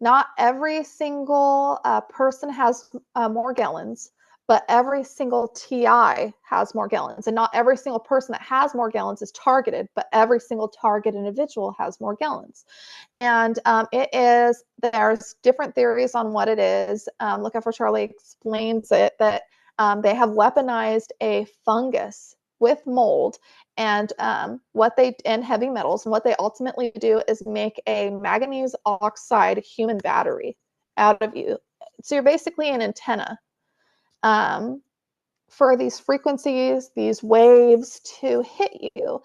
not every single person has Morgellons, but every single TI has Morgellons. And not every single person that has Morgellons is targeted, but every single target individual has Morgellons. And there's different theories on what it is. Look Out for Charlie explains it, that they have weaponized a fungus with mold and heavy metals, and what they ultimately do is make a manganese oxide human battery out of you. So you're basically an antenna for these frequencies, these waves to hit you.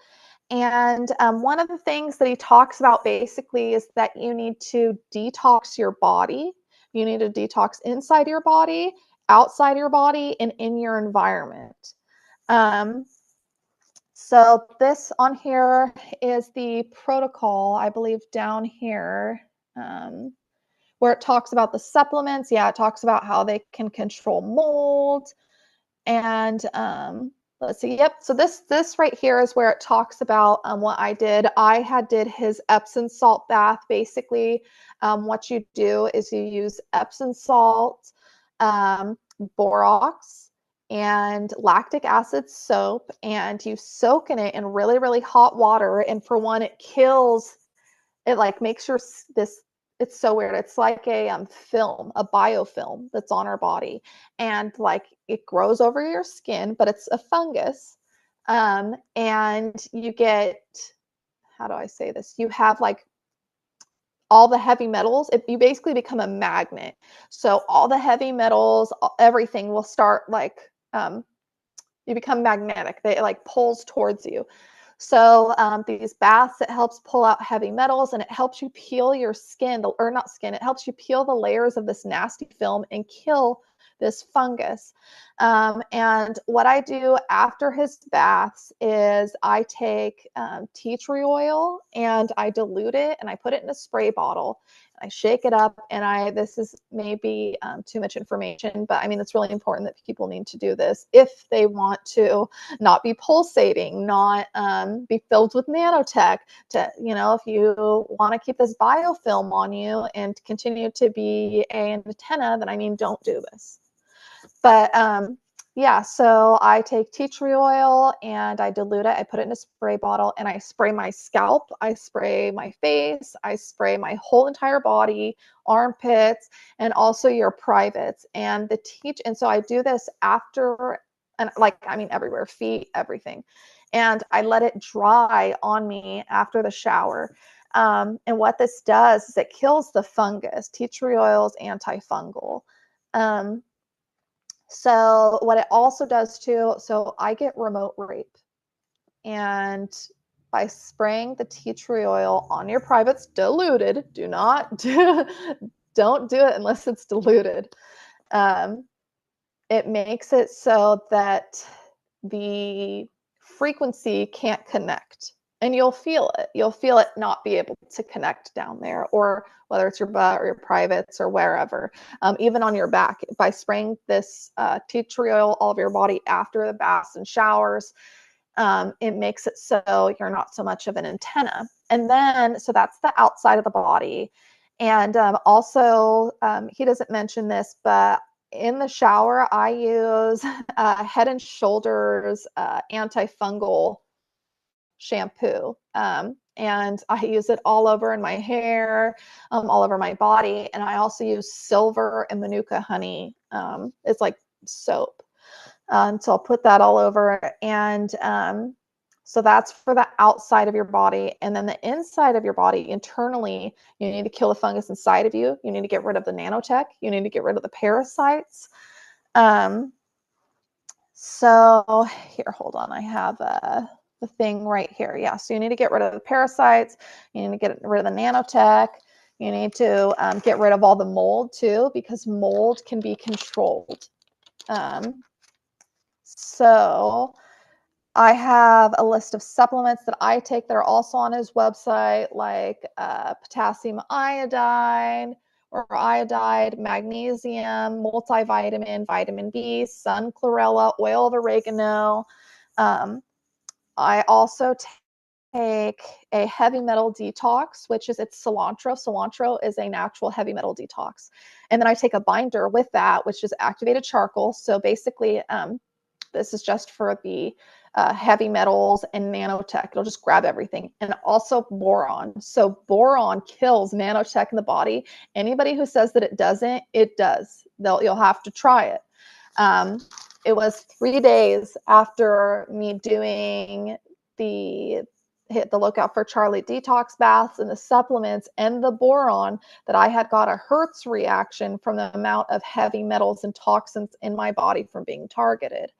And one of the things that he talks about basically is that you need to detox your body. You need to detox inside your body, outside your body, and in your environment. So this on here is the protocol, I believe, down here, where it talks about the supplements. Yeah, it talks about how they can control mold. And let's see. Yep. So this right here is where it talks about what I did. I did his Epsom salt bath. Basically, what you do is you use Epsom salt, borax, and lactic acid soap, and you soak in it in really, really hot water. And for one, it kills. It like makes your this. It's so weird. It's like a film, a biofilm that's on our body, and like it grows over your skin, but it's a fungus. And you get, how do I say this? You have like all the heavy metals. You basically become a magnet. So all the heavy metals, everything will start like you become magnetic. It like pulls towards you. So these baths, it helps pull out heavy metals, and it helps you peel your skin, or not skin, it helps you peel the layers of this nasty film and kill this fungus. And what I do after his baths is I take tea tree oil and I dilute it and I put it in a spray bottle. I shake it up, and this is maybe too much information, but I mean, it's really important that people need to do this if they want to not be pulsating, not be filled with nanotech. To, if you want to keep this biofilm on you and continue to be an antenna, then I mean, don't do this. But yeah, so I take tea tree oil and I dilute it. I put it in a spray bottle and I spray my scalp. I spray my face. I spray my whole entire body, armpits, and also your privates. And so I do this after, and like, I mean, everywhere, feet, everything. And I let it dry on me after the shower. And what this does is it kills the fungus. Tea tree oil is antifungal. So what it also does too, so I get remote rape, and by spraying the tea tree oil on your privates, diluted, don't do it unless it's diluted. It makes it so that the frequency can't connect, and you'll feel it. You'll feel it not be able to connect down there, or whether it's your butt or your privates or wherever, even on your back. By spraying this tea tree oil all over your body after the baths and showers, it makes it so you're not so much of an antenna. And then, so that's the outside of the body. And also, he doesn't mention this, but in the shower, I use Head and Shoulders antifungal shampoo. And I use it all over in my hair, all over my body. And I also use silver and manuka honey. It's like soap. So I'll put that all over. And so that's for the outside of your body. And then the inside of your body, internally, you need to kill the fungus inside of you. You need to get rid of the nanotech. You need to get rid of the parasites. So here, hold on. I have the thing right here. Yeah, so you need to get rid of the parasites. You need to get rid of the nanotech. You need to get rid of all the mold too, because mold can be controlled. So I have a list of supplements that I take that are also on his website, like potassium iodide or iodide, magnesium, multivitamin, vitamin B, sun chlorella, oil of oregano. I also take a heavy metal detox, which is it's cilantro. Cilantro is a natural heavy metal detox. And then I take a binder with that, which is activated charcoal. So basically, this is just for the heavy metals and nanotech. It'll just grab everything. And also boron. So boron kills nanotech in the body. Anybody who says that it doesn't, it does. You'll have to try it. It was 3 days after me doing the hit the lookout for Charlie detox baths and the supplements and the boron that I had got a Hertz reaction from the amount of heavy metals and toxins in my body from being targeted.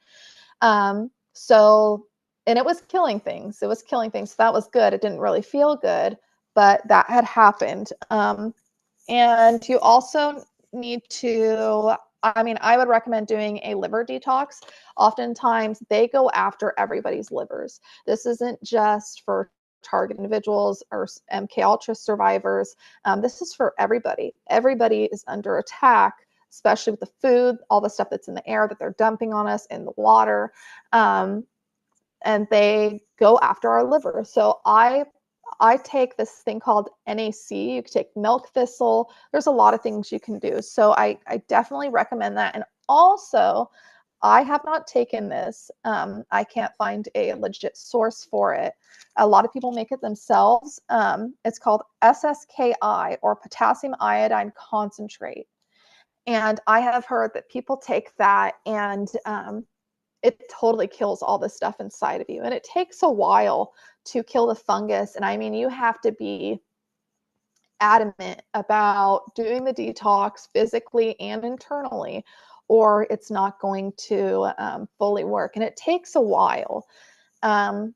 So, and it was killing things. It was killing things. So that was good. It didn't really feel good, but that had happened. And you also need to, I mean, I would recommend doing a liver detox. Oftentimes they go after everybody's livers. This isn't just for target individuals or MK Ultra survivors. This is for everybody. Everybody is under attack especially with the food, all the stuff that's in the air that they're dumping on us, in the water. And they go after our liver. So I take this thing called NAC. You can take milk thistle. There's a lot of things you can do. So I definitely recommend that. And also, I have not taken this. I can't find a legit source for it. A lot of people make it themselves. It's called SSKI, or potassium iodine concentrate. And I have heard that people take that, and it totally kills all the stuff inside of you. And it takes a while to kill the fungus. And I mean, you have to be adamant about doing the detox physically and internally, or it's not going to fully work. And it takes a while. Um,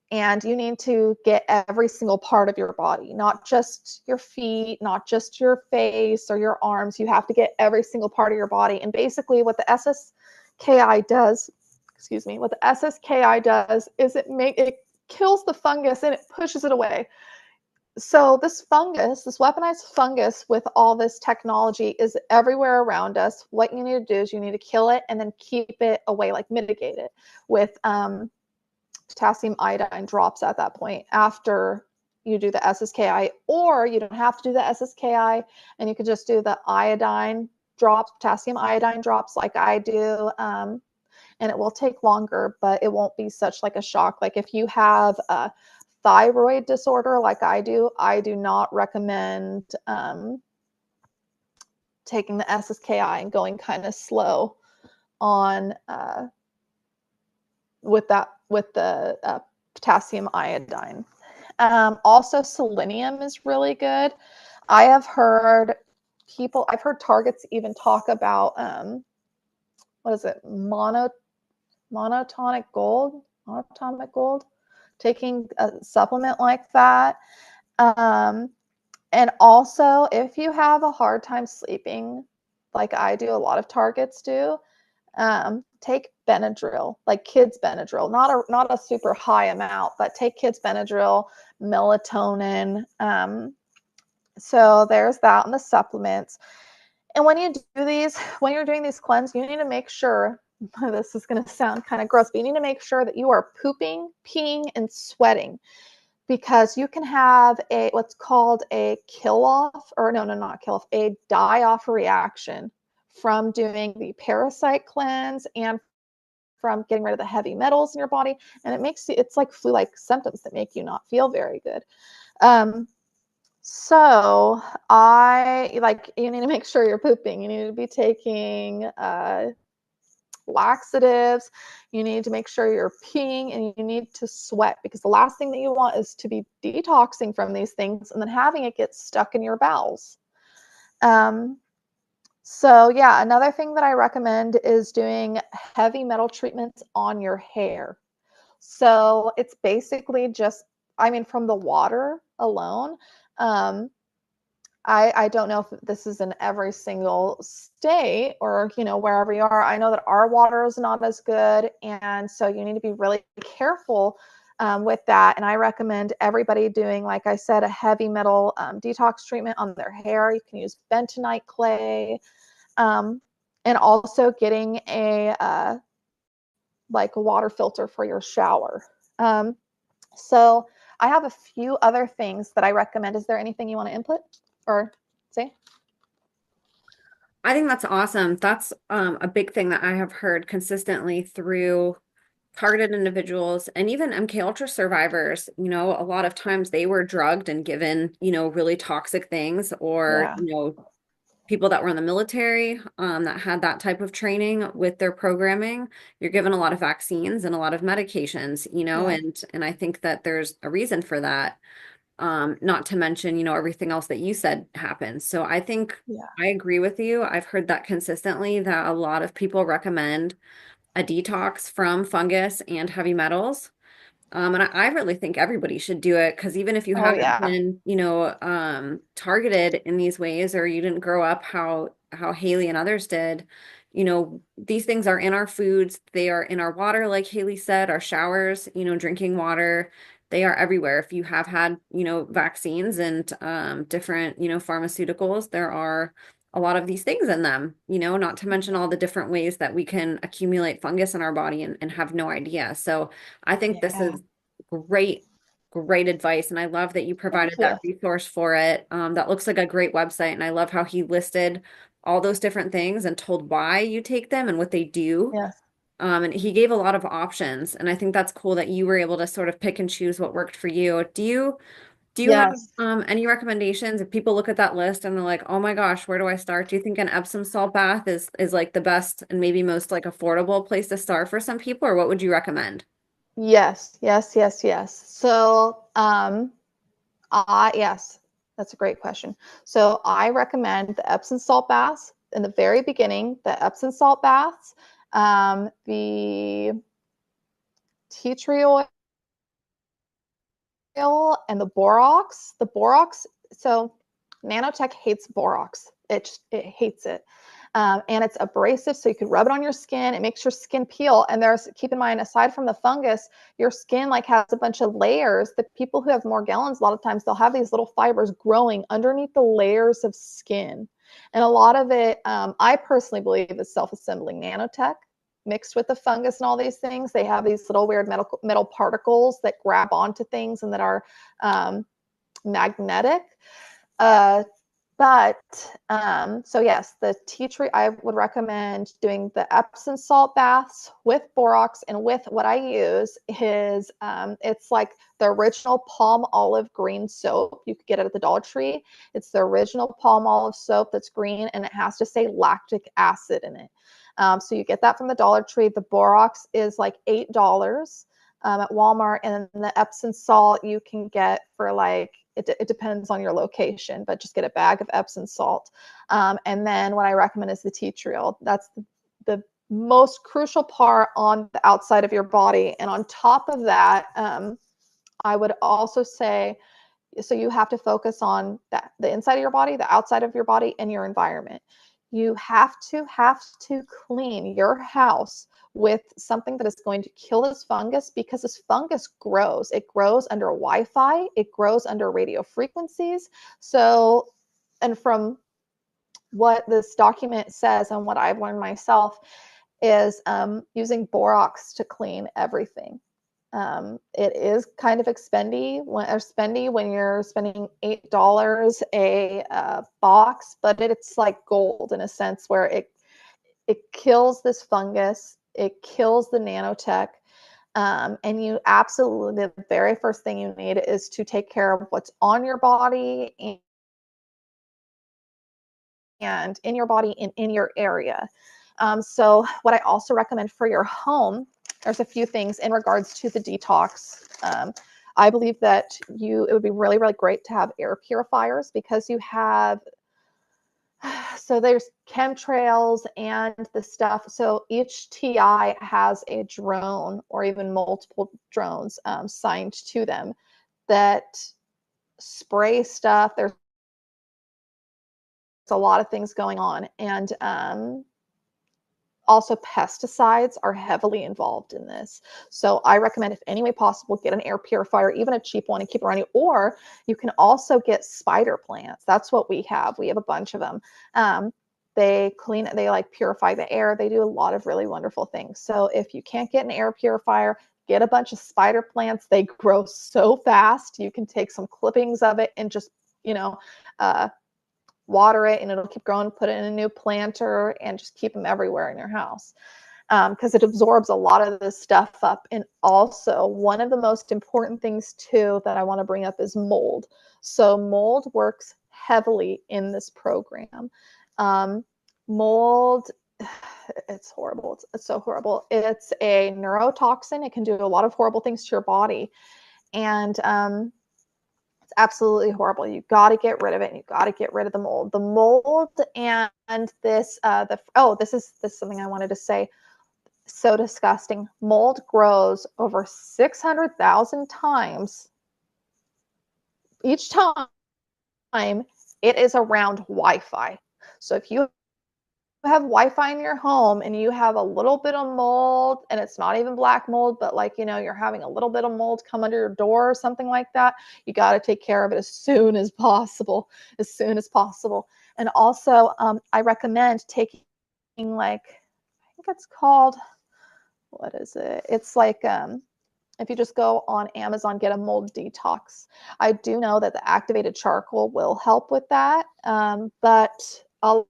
and you need to get every single part of your body, not just your feet, not just your face or your arms. You have to get every single part of your body. And basically, what the SSKI does, what the SSKI does is it kills the fungus and it pushes it away. So this fungus, this weaponized fungus with all this technology, is everywhere around us. What you need to do is you need to kill it and then keep it away, like mitigate it with potassium iodine drops at that point after you do the SSKI. Or you don't have to do the SSKI, and you could just do the iodine drops, potassium iodine drops, like I do. And it will take longer, but it won't be such like a shock. Like if you have a thyroid disorder like I do not recommend taking the SSKI and going kind of slow on with the potassium iodine. Also, selenium is really good. I've heard targets even talk about what is it, monatomic gold, taking a supplement like that. And also, if you have a hard time sleeping, like I do, a lot of targets do, take Benadryl, like kids Benadryl, not a super high amount, but take kids Benadryl, melatonin. So there's that on the supplements. And when you're doing these cleanses, you need to make sure, this is going to sound kind of gross, but you need to make sure that you are pooping, peeing, and sweating, because you can have what's called a kill off, or no, not kill off, a die off reaction from doing the parasite cleanse and from getting rid of the heavy metals in your body. And it's like flu-like symptoms that make you not feel very good. So you need to make sure you're pooping. You need to be taking laxatives. You need to make sure you're peeing, and you need to sweat, because the last thing that you want is to be detoxing from these things and then having it get stuck in your bowels. So yeah, another thing that I recommend is doing heavy metal treatments on your hair. So it's basically just, from the water alone, I don't know if this is in every single state or, wherever you are. I know that our water is not as good. And so you need to be really careful with that. And I recommend everybody doing, like I said, a heavy metal detox treatment on their hair. You can use bentonite clay, and also getting a water filter for your shower. So I have a few other things that I recommend. Is there anything you want to input or say? I think that's awesome. That's a big thing that I have heard consistently through targeted individuals and even MK Ultra survivors. A lot of times they were drugged and given, really toxic things, or, Yeah. people that were in the military that had that type of training with their programming. You're given a lot of vaccines and a lot of medications, Yeah. and I think that there's a reason for that. Not to mention, everything else that you said happens. So I think Yeah. I agree with you. I've heard that consistently, that a lot of people recommend a detox from fungus and heavy metals. And I really think everybody should do it, because even if you Oh haven't yeah. been, targeted in these ways, or you didn't grow up how Haley and others did, these things are in our foods, they are in our water, like Haley said, our showers, drinking water, they are everywhere. If you have had, vaccines and different, pharmaceuticals, there are a lot of these things in them, not to mention all the different ways that we can accumulate fungus in our body and have no idea. So I think this Yeah. is great, great advice. And I love that you Thank provided that you. resource for it. That looks like a great website. And I love how he listed all those different things and told why you take them and what they do. Yes. And he gave a lot of options. And I think that's cool that you were able to sort of pick and choose what worked for you. Do you have Yes. any recommendations if people look at that list and they're like, "Oh my gosh, where do I start?" Do you think an Epsom salt bath is like the best and maybe most like affordable place to start for some people, or what would you recommend? Yes. Yes. Yes. Yes. So, yes, that's a great question. So I recommend the Epsom salt baths in the very beginning, the Epsom salt baths, the tea tree oil and the borax. The borax, so nanotech hates borax. It hates it. And it's abrasive, so you could rub it on your skin. It makes your skin peel. And keep in mind, aside from the fungus, your skin like has a bunch of layers. The people who have Morgellons, a lot of times they'll have these little fibers growing underneath the layers of skin. And a lot of it, I personally believe, is self-assembling nanotech mixed with the fungus and all these things. They have these little weird metal particles that grab onto things and that are magnetic. Uh, so yes, the tea tree, I would recommend doing the Epsom salt baths with borax, and with what I use is, it's like the original palm olive green soap. You could get it at the Dollar Tree. It's the original palm olive soap that's green, and it has to say lactic acid in it. So you get that from the Dollar Tree. The borax is like $8 at Walmart, and then the Epsom salt you can get for like, it depends on your location, but just get a bag of Epsom salt. And then what I recommend is the tea tree oil. That's the most crucial part on the outside of your body. And on top of that, I would also say, so you have to focus on the inside of your body, the outside of your body, and your environment. You have to clean your house with something that is going to kill this fungus, because this fungus grows. It grows under Wi-Fi. It grows under radio frequencies. So, and from what this document says and what I've learned myself is, using borax to clean everything. It is kind of spendy when you're spending $8 a box, but it's like gold in a sense, where it kills this fungus, it kills the nanotech, and you absolutely, the very first thing you need is to take care of what's on your body and in your body and in your area. So what I also recommend for your home, there's a few things in regards to the detox. I believe that it would be really, really great to have air purifiers, because you have, so there's chemtrails and the stuff. So each TI has a drone or even multiple drones signed to them that spray stuff. There's a lot of things going on. And also, pesticides are heavily involved in this. So I recommend, if any way possible, get an air purifier, even a cheap one, and keep it around you. Or you can also get spider plants. That's what we have. We have a bunch of them. They clean it, they like purify the air. They do a lot of really wonderful things. So if you can't get an air purifier, get a bunch of spider plants. They grow so fast. You can take some clippings of it and just, uh, water it, and it'll keep growing. Put it in a new planter and just keep them everywhere in your house, because it absorbs a lot of this stuff up. And also, one of the most important things too that I want to bring up is mold. So mold works heavily in this program. Mold, it's horrible. It's so horrible. It's a neurotoxin. It can do a lot of horrible things to your body. And it's absolutely horrible. You got to get rid of it. And you got to get rid of the mold. The mold and this, this is something I wanted to say. So disgusting. Mold grows over 600,000 times each time it is around Wi-Fi. So if you have Wi-Fi in your home and you have a little bit of mold, and it's not even black mold, but like, you're having a little bit of mold come under your door or something like that, you got to take care of it as soon as possible, as soon as possible. And also, I recommend taking, like, I think it's called, what is it? It's like, if you just go on Amazon, get a mold detox. I do know that the activated charcoal will help with that, but a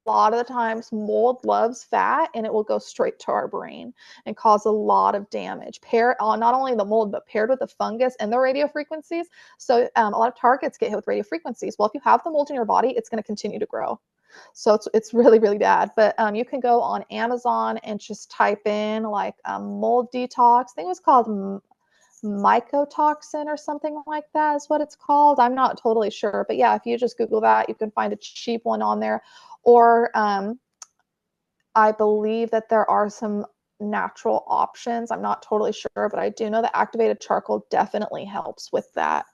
lot of the times mold loves fat and it will go straight to our brain and cause a lot of damage. Not only the mold, but paired with the fungus and the radio frequencies. So a lot of targets get hit with radio frequencies. Well, if you have the mold in your body, it's going to continue to grow. So it's really, really bad. But you can go on Amazon and just type in like mold detox. I think it was called mycotoxin or something like that is what it's called. I'm not totally sure. But yeah, if you just Google that, you can find a cheap one on there. Or I believe that there are some natural options. I'm not totally sure, but I do know that activated charcoal definitely helps with that.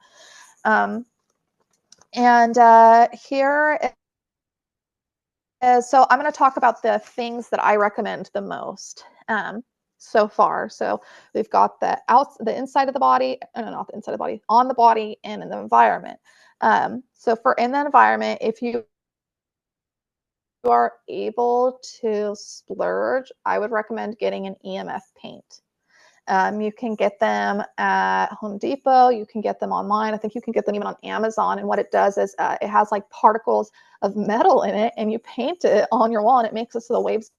Here is, so I'm going to talk about the things that I recommend the most so far. So we've got the inside of the body, no, not the inside of the body, on the body and in the environment. So for in the environment, if you are able to splurge, I would recommend getting an EMF paint. You can get them at Home Depot. You can get them online. I think you can get them even on Amazon. And what it does is it has like particles of metal in it, and you paint it on your wall, and it makes it so the waves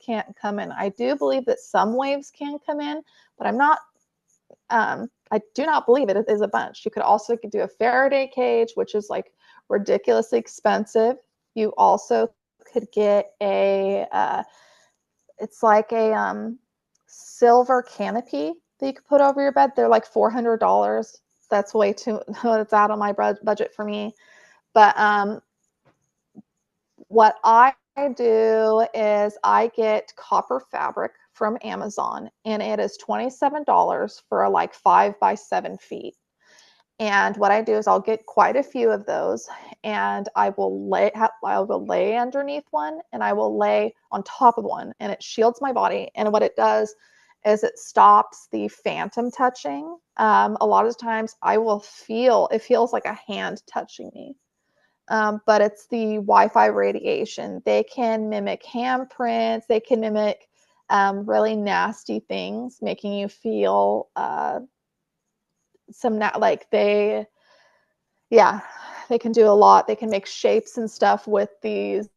can't come in. I do believe that some waves can come in, but I'm not. I do not believe it is a bunch. You could also do a Faraday cage, which is like ridiculously expensive. You also could get it's like a silver canopy that you could put over your bed. They're like $400. That's way too, it's out of my budget for me. But what I do is I get copper fabric from Amazon, and it is $27 for like 5 by 7 feet. And what I do is I'll get quite a few of those, and I will lay underneath one, and I will lay on top of one, and it shields my body. And what it does is it stops the phantom touching. A lot of times it feels like a hand touching me. But it's the Wi-Fi radiation. They can mimic handprints. They can mimic really nasty things, making you feel they can do a lot. They can make shapes and stuff with these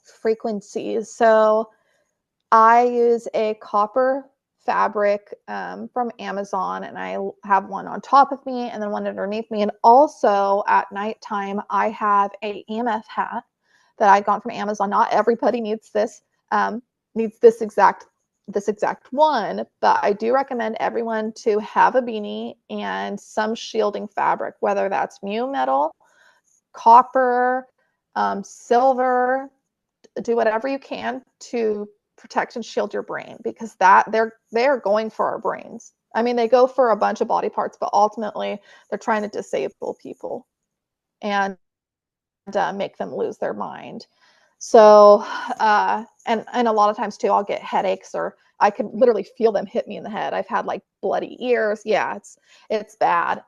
frequencies. So I use a copper fabric from Amazon, and I have one on top of me and then one underneath me. And also at nighttime, I have a EMF hat that I got from Amazon. Not everybody needs this exact one, but I do recommend everyone to have a beanie and some shielding fabric, whether that's mu metal, copper, silver. Do whatever you can to protect and shield your brain, because they're going for our brains. I mean, they go for a bunch of body parts, but ultimately they're trying to disable people and make them lose their mind. So, and a lot of times too, I'll get headaches, or I can literally feel them hit me in the head. I've had like bloody ears. Yeah, it's bad.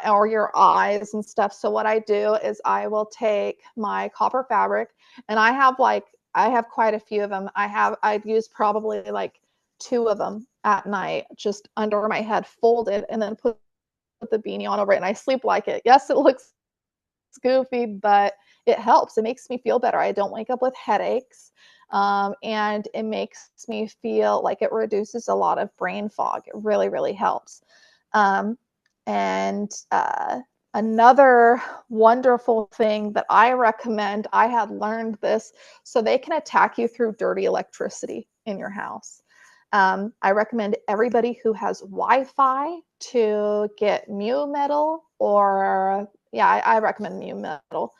Or your eyes and stuff. So what I do is I will take my copper fabric, and I have quite a few of them. I've used probably like 2 of them at night, just under my head, folded, and then put the beanie on over it, and I sleep like it. Yes, it looks goofy, but it helps. It makes me feel better. I don't wake up with headaches. And it makes me feel like it reduces a lot of brain fog. It really, really helps. And another wonderful thing that I recommend, I had learned this, so they can attack you through dirty electricity in your house. I recommend everybody who has Wi-Fi to get mu metal, or I recommend mu metal,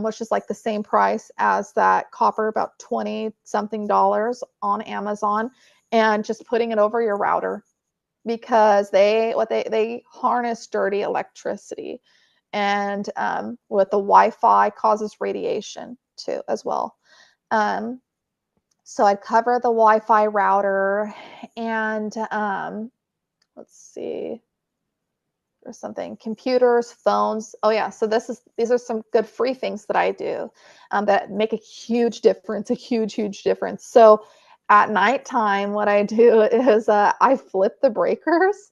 which is like the same price as that copper, about 20 something dollars on Amazon, and just putting it over your router, because they harness dirty electricity, and with the Wi-Fi causes radiation too as well. So I'd cover the Wi-Fi router, and let's see. There's something, computers, phones. Oh yeah, so these are some good free things that I do that make a huge difference, a huge difference. So at nighttime, what I do is I flip the breakers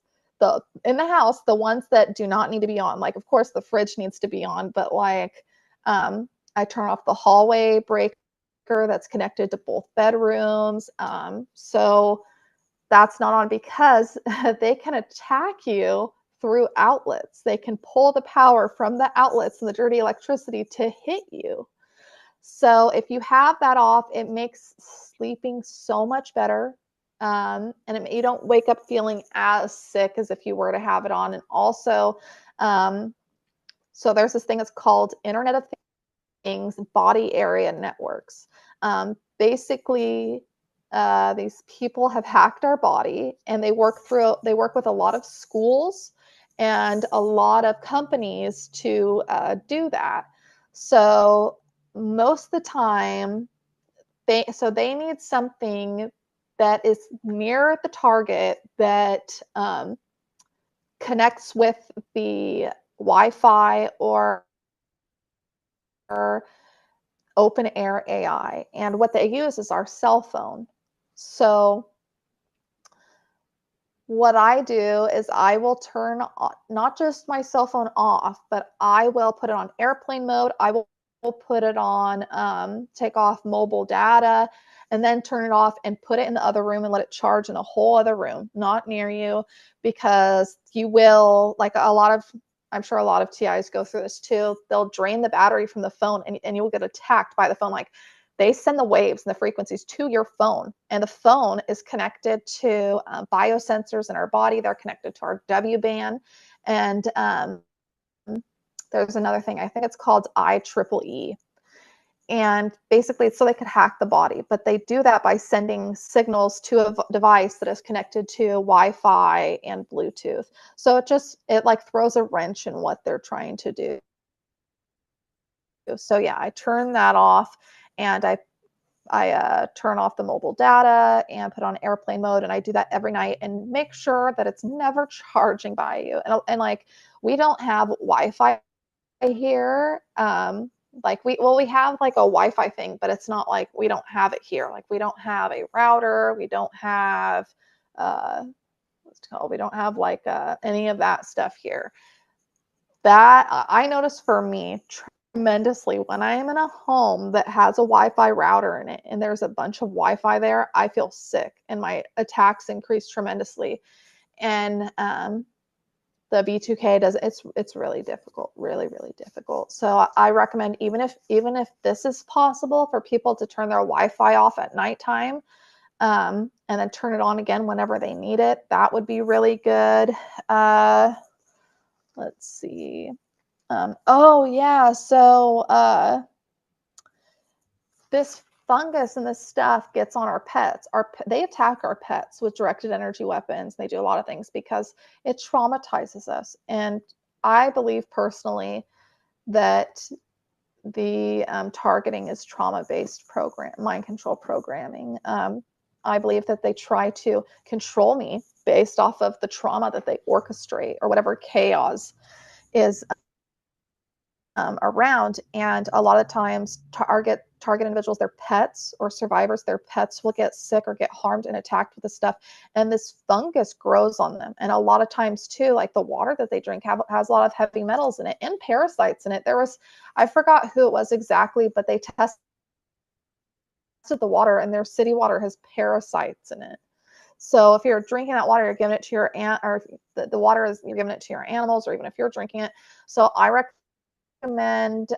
in the house, the ones that do not need to be on. Like, of course, the fridge needs to be on, but like I turn off the hallway breaker that's connected to both bedrooms. So that's not on because they can attack you through outlets. They can pull the power from the outlets and the dirty electricity to hit you. So if you have that off, it makes sleeping so much better. You don't wake up feeling as sick as if you were to have it on. And also, so there's this thing that's called Internet of Things body area networks. Basically, these people have hacked our body, and they work with a lot of schools and a lot of companies to do that. So most of the time, they need something that is near the target that connects with the Wi-Fi or open air AI. And what they use is our cell phone. So what I do is I will turn not just my cell phone off, but I will put it on airplane mode. I will put it on take off mobile data, and then turn it off and put it in the other room and let it charge in a whole other room, not near you, because you will, like I'm sure a lot of TIs go through this too. They'll drain the battery from the phone, and you'll get attacked by the phone. Like, they send the waves and the frequencies to your phone, and the phone is connected to biosensors in our body. They're connected to our W band, and there's another thing. I think it's called IEEE. And basically, it's so they could hack the body, but they do that by sending signals to a device that is connected to Wi-Fi and Bluetooth. So it like throws a wrench in what they're trying to do. So yeah, I turn that off, and I turn off the mobile data and put on airplane mode. And I do that every night and make sure that it's never charging by you. And like, we don't have Wi-Fi here. We have like a Wi-Fi thing, but it's not like we don't have it here. Like, we don't have a router. We don't have, we don't have like any of that stuff here. That I notice for me tremendously when I am in a home that has a Wi-Fi router in it and there's a bunch of Wi-Fi there, I feel sick and my attacks increase tremendously. And the B2K it's really difficult, really difficult. So I recommend, even if this is possible for people to turn their Wi-Fi off at nighttime, and then turn it on again whenever they need it, that would be really good. Let's see. Oh yeah, so this fungus and this stuff gets on our pets. They attack our pets with directed energy weapons. They do a lot of things because it traumatizes us. And I believe personally that the targeting is trauma-based mind control programming. I believe that they try to control me based off of the trauma that they orchestrate or whatever chaos is around. And a lot of times target individuals, their pets or survivors, their pets will get sick or get harmed and attacked with this stuff, and this fungus grows on them. And a lot of times too, like, the water that they drink has a lot of heavy metals in it and parasites in it. I forgot who it was exactly, but they tested the water, and their city water has parasites in it. So if you're drinking that water, you're giving it to your or the water is, you're giving it to your animals, or even if you're drinking it. So I recommend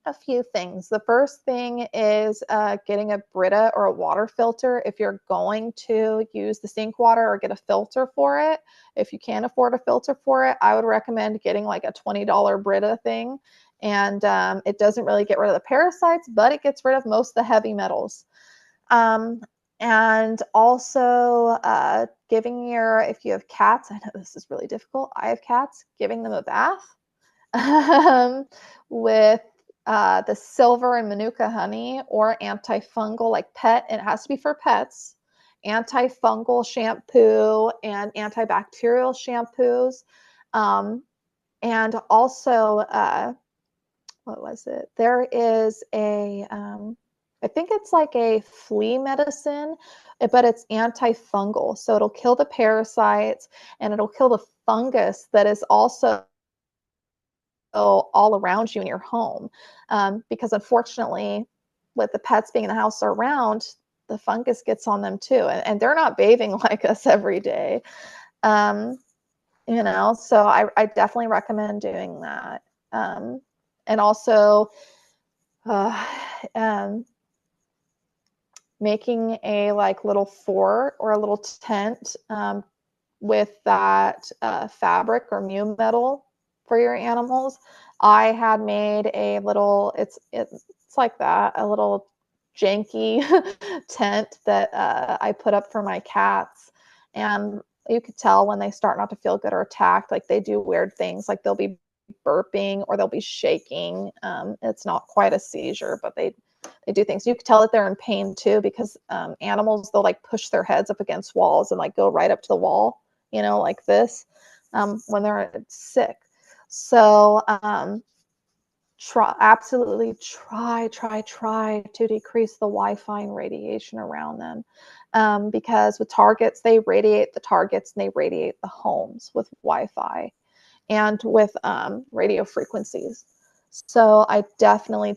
a few things. The first thing is getting a Brita or a water filter if you're going to use the sink water, or get a filter for it. If you can't afford a filter for it, I would recommend getting like a $20 Brita thing. And it doesn't really get rid of the parasites, but it gets rid of most of the heavy metals. And also if you have cats, I know this is really difficult. I have cats, giving them a bath with the silver and manuka honey, or antifungal, like it has to be for pets, antifungal shampoo and antibacterial shampoos. And also, what was it? There is I think it's like a flea medicine, but it's antifungal. So it'll kill the parasites and it'll kill the fungus that is also all around you in your home. Because unfortunately, with the pets being in the house or around, the fungus gets on them too. And they're not bathing like us every day. Um, so I definitely recommend doing that. And also, uh, um, making a like little fort or a little tent with that fabric or mu metal for your animals. I had made a little, it's like that, a little janky tent that I put up for my cats. And you could tell when they start not to feel good or attacked, like they do weird things, like they'll be burping or they'll be shaking. It's not quite a seizure, but they do things. You can tell that they're in pain too, because animals, they'll like push their heads up against walls and like go right up to the wall, like this, when they're sick. So absolutely try to decrease the Wi-Fi and radiation around them, because with targets, they radiate the targets and they radiate the homes with Wi-Fi and with radio frequencies. So I definitely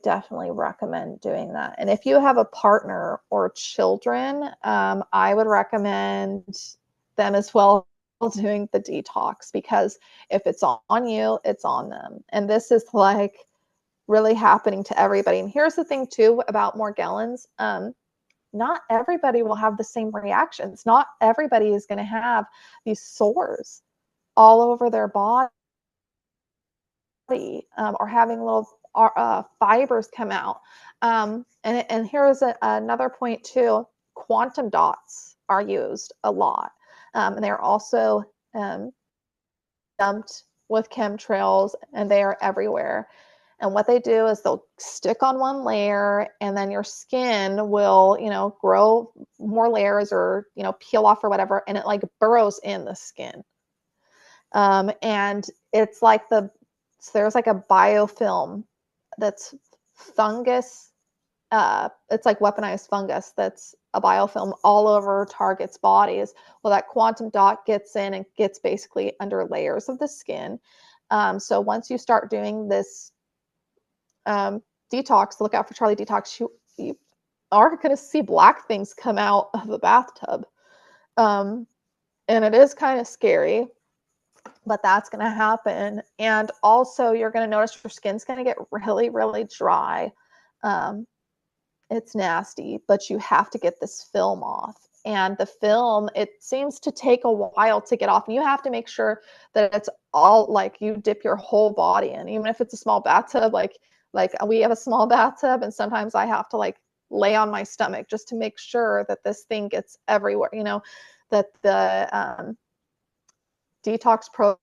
recommend doing that. And if you have a partner or children, I would recommend them as well doing the detox, because if it's on you, it's on them. And this is like really happening to everybody. And here's the thing too about Morgellons. Not everybody will have the same reactions. Not everybody is going to have these sores all over their body, or having little fibers come out. And here is another point too. Quantum dots are used a lot. And they're also dumped with chemtrails, and they are everywhere. And what they do is they'll stick on one layer, and then your skin will, grow more layers or, peel off or whatever, and it like burrows in the skin. And it's like so there's like a biofilm that's fungus. It's like weaponized fungus that's a biofilm all over targets' bodies. Well, that quantum dot gets in and gets basically under layers of the skin. So once you start doing this detox, look out for Charlie Detox. You are going to see black things come out of the bathtub. And it is kind of scary, but that's going to happen. And also, you're going to notice your skin's going to get really, really dry. It's nasty, but you have to get this film off. And the film, it seems to take a while to get off. And you have to make sure that it's all like you dip your whole body in, even if it's a small bathtub. Like we have a small bathtub, and sometimes I have to like lay on my stomach just to make sure that this thing gets everywhere. That the detox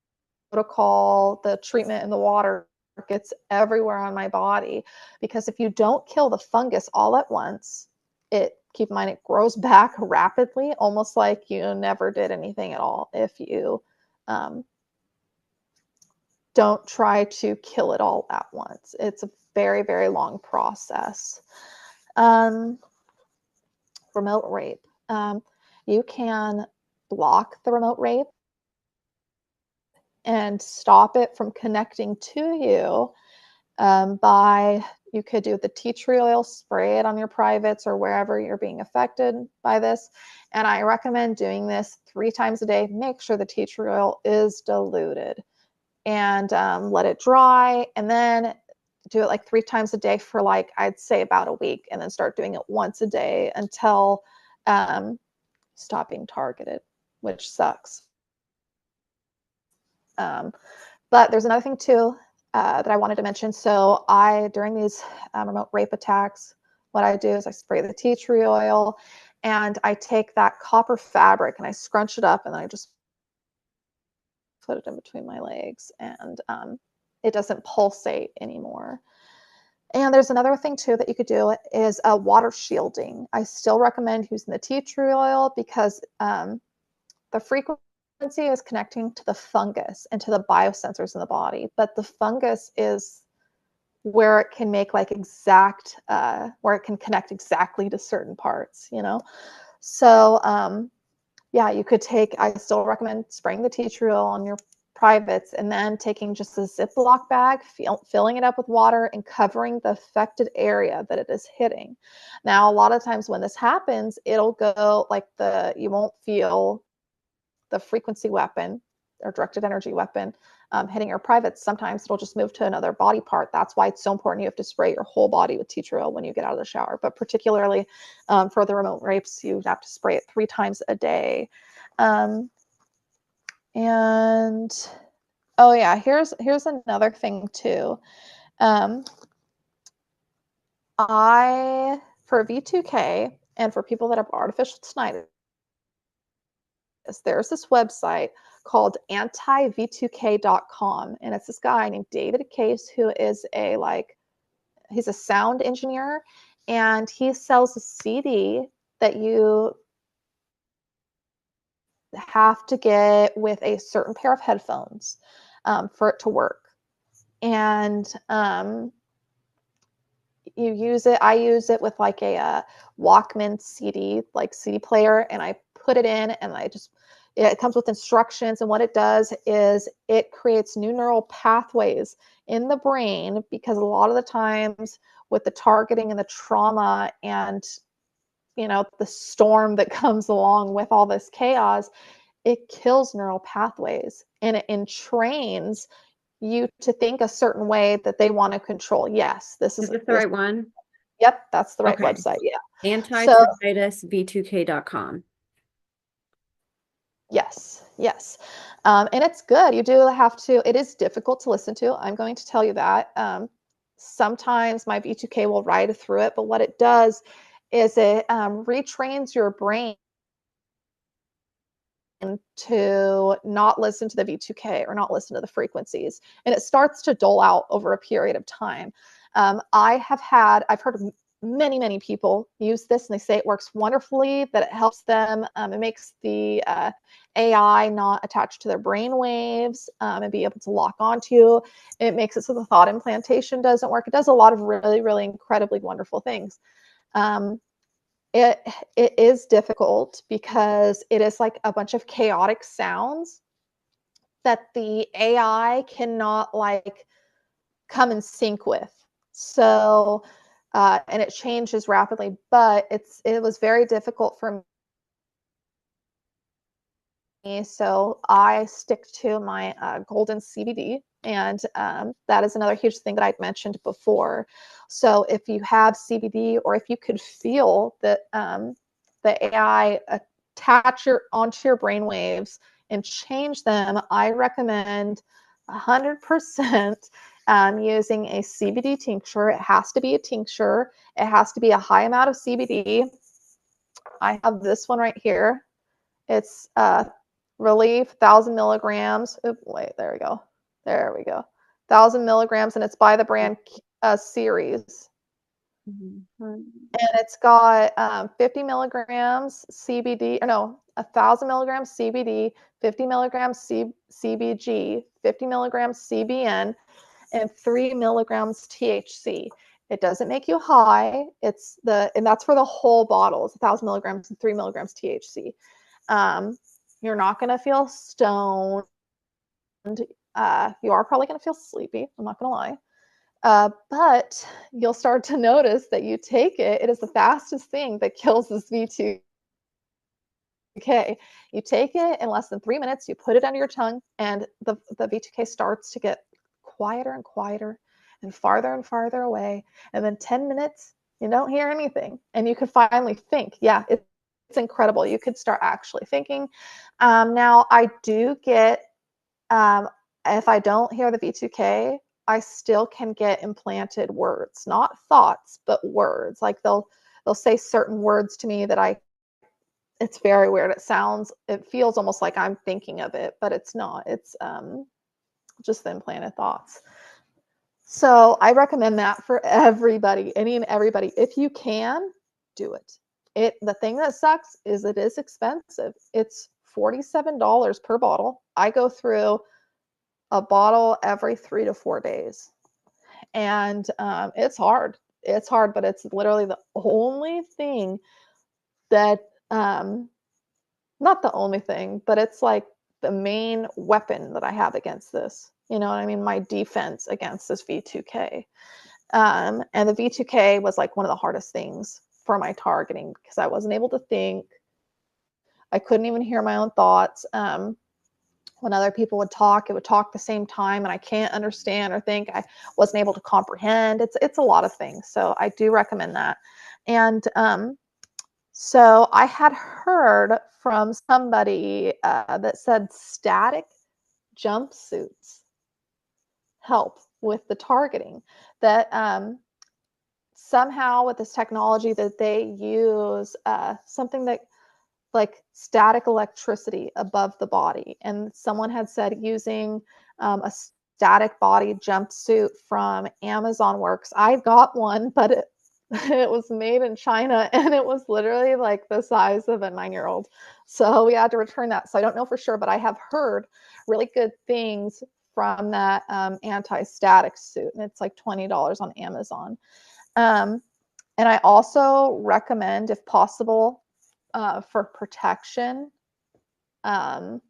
protocol, the treatment in the water gets everywhere on my body. Because if you don't kill the fungus all at once, keep in mind, it grows back rapidly, almost like you never did anything at all if you don't try to kill it all at once. It's a very, very long process. Remote rape. You can block the remote rape and stop it from connecting to you you could do the tea tree oil, spray it on your privates or wherever you're being affected by this. And I recommend doing this 3 times a day. Make sure the tea tree oil is diluted, and let it dry, and then do it like 3 times a day for like, I'd say about a week, and then start doing it once a day until stop being targeted, which sucks. But there's another thing too that I wanted to mention. So during these remote rape attacks, what I do is I spray the tea tree oil, and I take that copper fabric and I scrunch it up, and then I just put it in between my legs, and it doesn't pulsate anymore. And there's another thing too that you could do is water shielding. I still recommend using the tea tree oil, because the frequency is connecting to the fungus and to the biosensors in the body, but the fungus is where it can make like exact, where it can connect exactly to certain parts, you know? So, yeah, you could take, I still recommend spraying the tea tree oil on your privates and then taking just a Ziploc bag, filling it up with water and covering the affected area that it is hitting. Now, a lot of times when this happens, it'll go like you won't feel the frequency weapon or directed energy weapon hitting your privates. Sometimes it'll just move to another body part. That's why it's so important you have to spray your whole body with tea tree oil when you get out of the shower. But particularly for the remote rapes, you have to spray it 3 times a day. And oh yeah, here's another thing too. I for V2K and for people that have artificial tinnitus, there's this website called antiv2k.com, and it's this guy named David Case who is he's a sound engineer, and he sells a CD that you have to get with a certain pair of headphones for it to work. And you use it. I use it with like a Walkman CD, like CD player, and I put it in, and it comes with instructions. And what it does is it creates new neural pathways in the brain, because a lot of the times with the targeting and the trauma and the storm that comes along with all this chaos, it kills neural pathways and it entrains you to think a certain way that they want to control. Yes, this Is is this the this. right one? Yep, that's the right Okay. website. Yeah. So Anti-tinnitusv2k.com. yes, yes, and it's good. You do have to. It is difficult to listen to. I'm going to tell you that. Sometimes my V2K will ride through it, but what it does is it retrains your brain to not listen to the V2K or not listen to the frequencies. And it starts to dole out over a period of time. I've heard many, many people use this and they say it works wonderfully, that it helps them. It makes the AI not attached to their brain waves and be able to lock onto you. It makes it so the thought implantation doesn't work. It does a lot of really, really incredibly wonderful things. Um, it is difficult because it is like a bunch of chaotic sounds that the AI cannot like come in sync with. So, and it changes rapidly, but it was very difficult for me. So I stick to my golden CBD, and that is another huge thing that I'd mentioned before. So if you have CBD, or if you could feel that the AI onto your brain waves and change them, I recommend 100% using a CBD tincture. It has to be a tincture. It has to be a high amount of CBD. I have this one right here. It's Relief, 1,000 milligrams. Oop, wait, there we go. There we go. 1,000 milligrams, and it's by the brand Series. And it's got 50 milligrams CBD, or no, 1,000 milligrams CBD, 50 milligrams CBG, 50 milligrams CBN, and 3 milligrams THC. It doesn't make you high. And that's for the whole bottle. It's 1,000 milligrams and 3 milligrams THC. You're not going to feel stoned. You are probably going to feel sleepy. I'm not going to lie. But you'll start to notice that you take it. It is the fastest thing that kills this V2K. You take it in less than 3 minutes. You put it under your tongue, and the V2K starts to get quieter and quieter and farther away. And then 10 minutes, you don't hear anything. And you can finally think. Yeah, it's incredible. You could start actually thinking. Now, I do get, if I don't hear the V2K, I still can get implanted words, not thoughts, but words. Like they'll say certain words to me that it's very weird. It feels almost like I'm thinking of it, but it's not. It's just the implanted thoughts. So I recommend that for everybody, any and everybody. If you can, do it. The thing that sucks is it is expensive. It's $47 per bottle. I go through a bottle every 3 to 4 days. And it's hard. It's hard, but it's literally the only thing that, not the only thing, but it's like the main weapon that I have against this. You know what I mean? My defense against this V2K. And the V2K was like one of the hardest things for my targeting because I wasn't able to think. I couldn't even hear my own thoughts. When other people would talk, it would talk the same time, and I can't understand or think. I wasn't able to comprehend. It's a lot of things. So I do recommend that. And so I had heard from somebody that said static jumpsuits help with the targeting. That somehow with this technology that they use something that like static electricity above the body. And someone had said using a static body jumpsuit from Amazon works. I got one, but it was made in China and it was literally like the size of a 9-year-old. So we had to return that. So I don't know for sure, but I have heard really good things from that anti-static suit. And it's like $20 on Amazon. And I also recommend, if possible, for protection, there's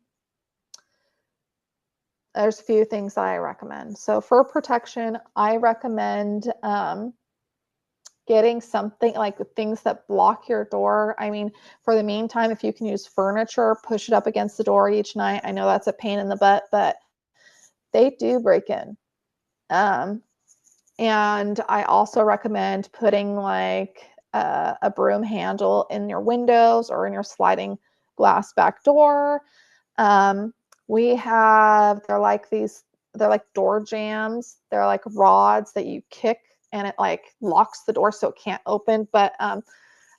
a few things that I recommend. So for protection, I recommend getting something like things that block your door. I mean, for the meantime, if you can use furniture, push it up against the door each night. I know that's a pain in the butt, but they do break in. And I also recommend putting like a broom handle in your windows or in your sliding glass back door. They're like door jams. They're like rods that you kick and it like locks the door so it can't open. But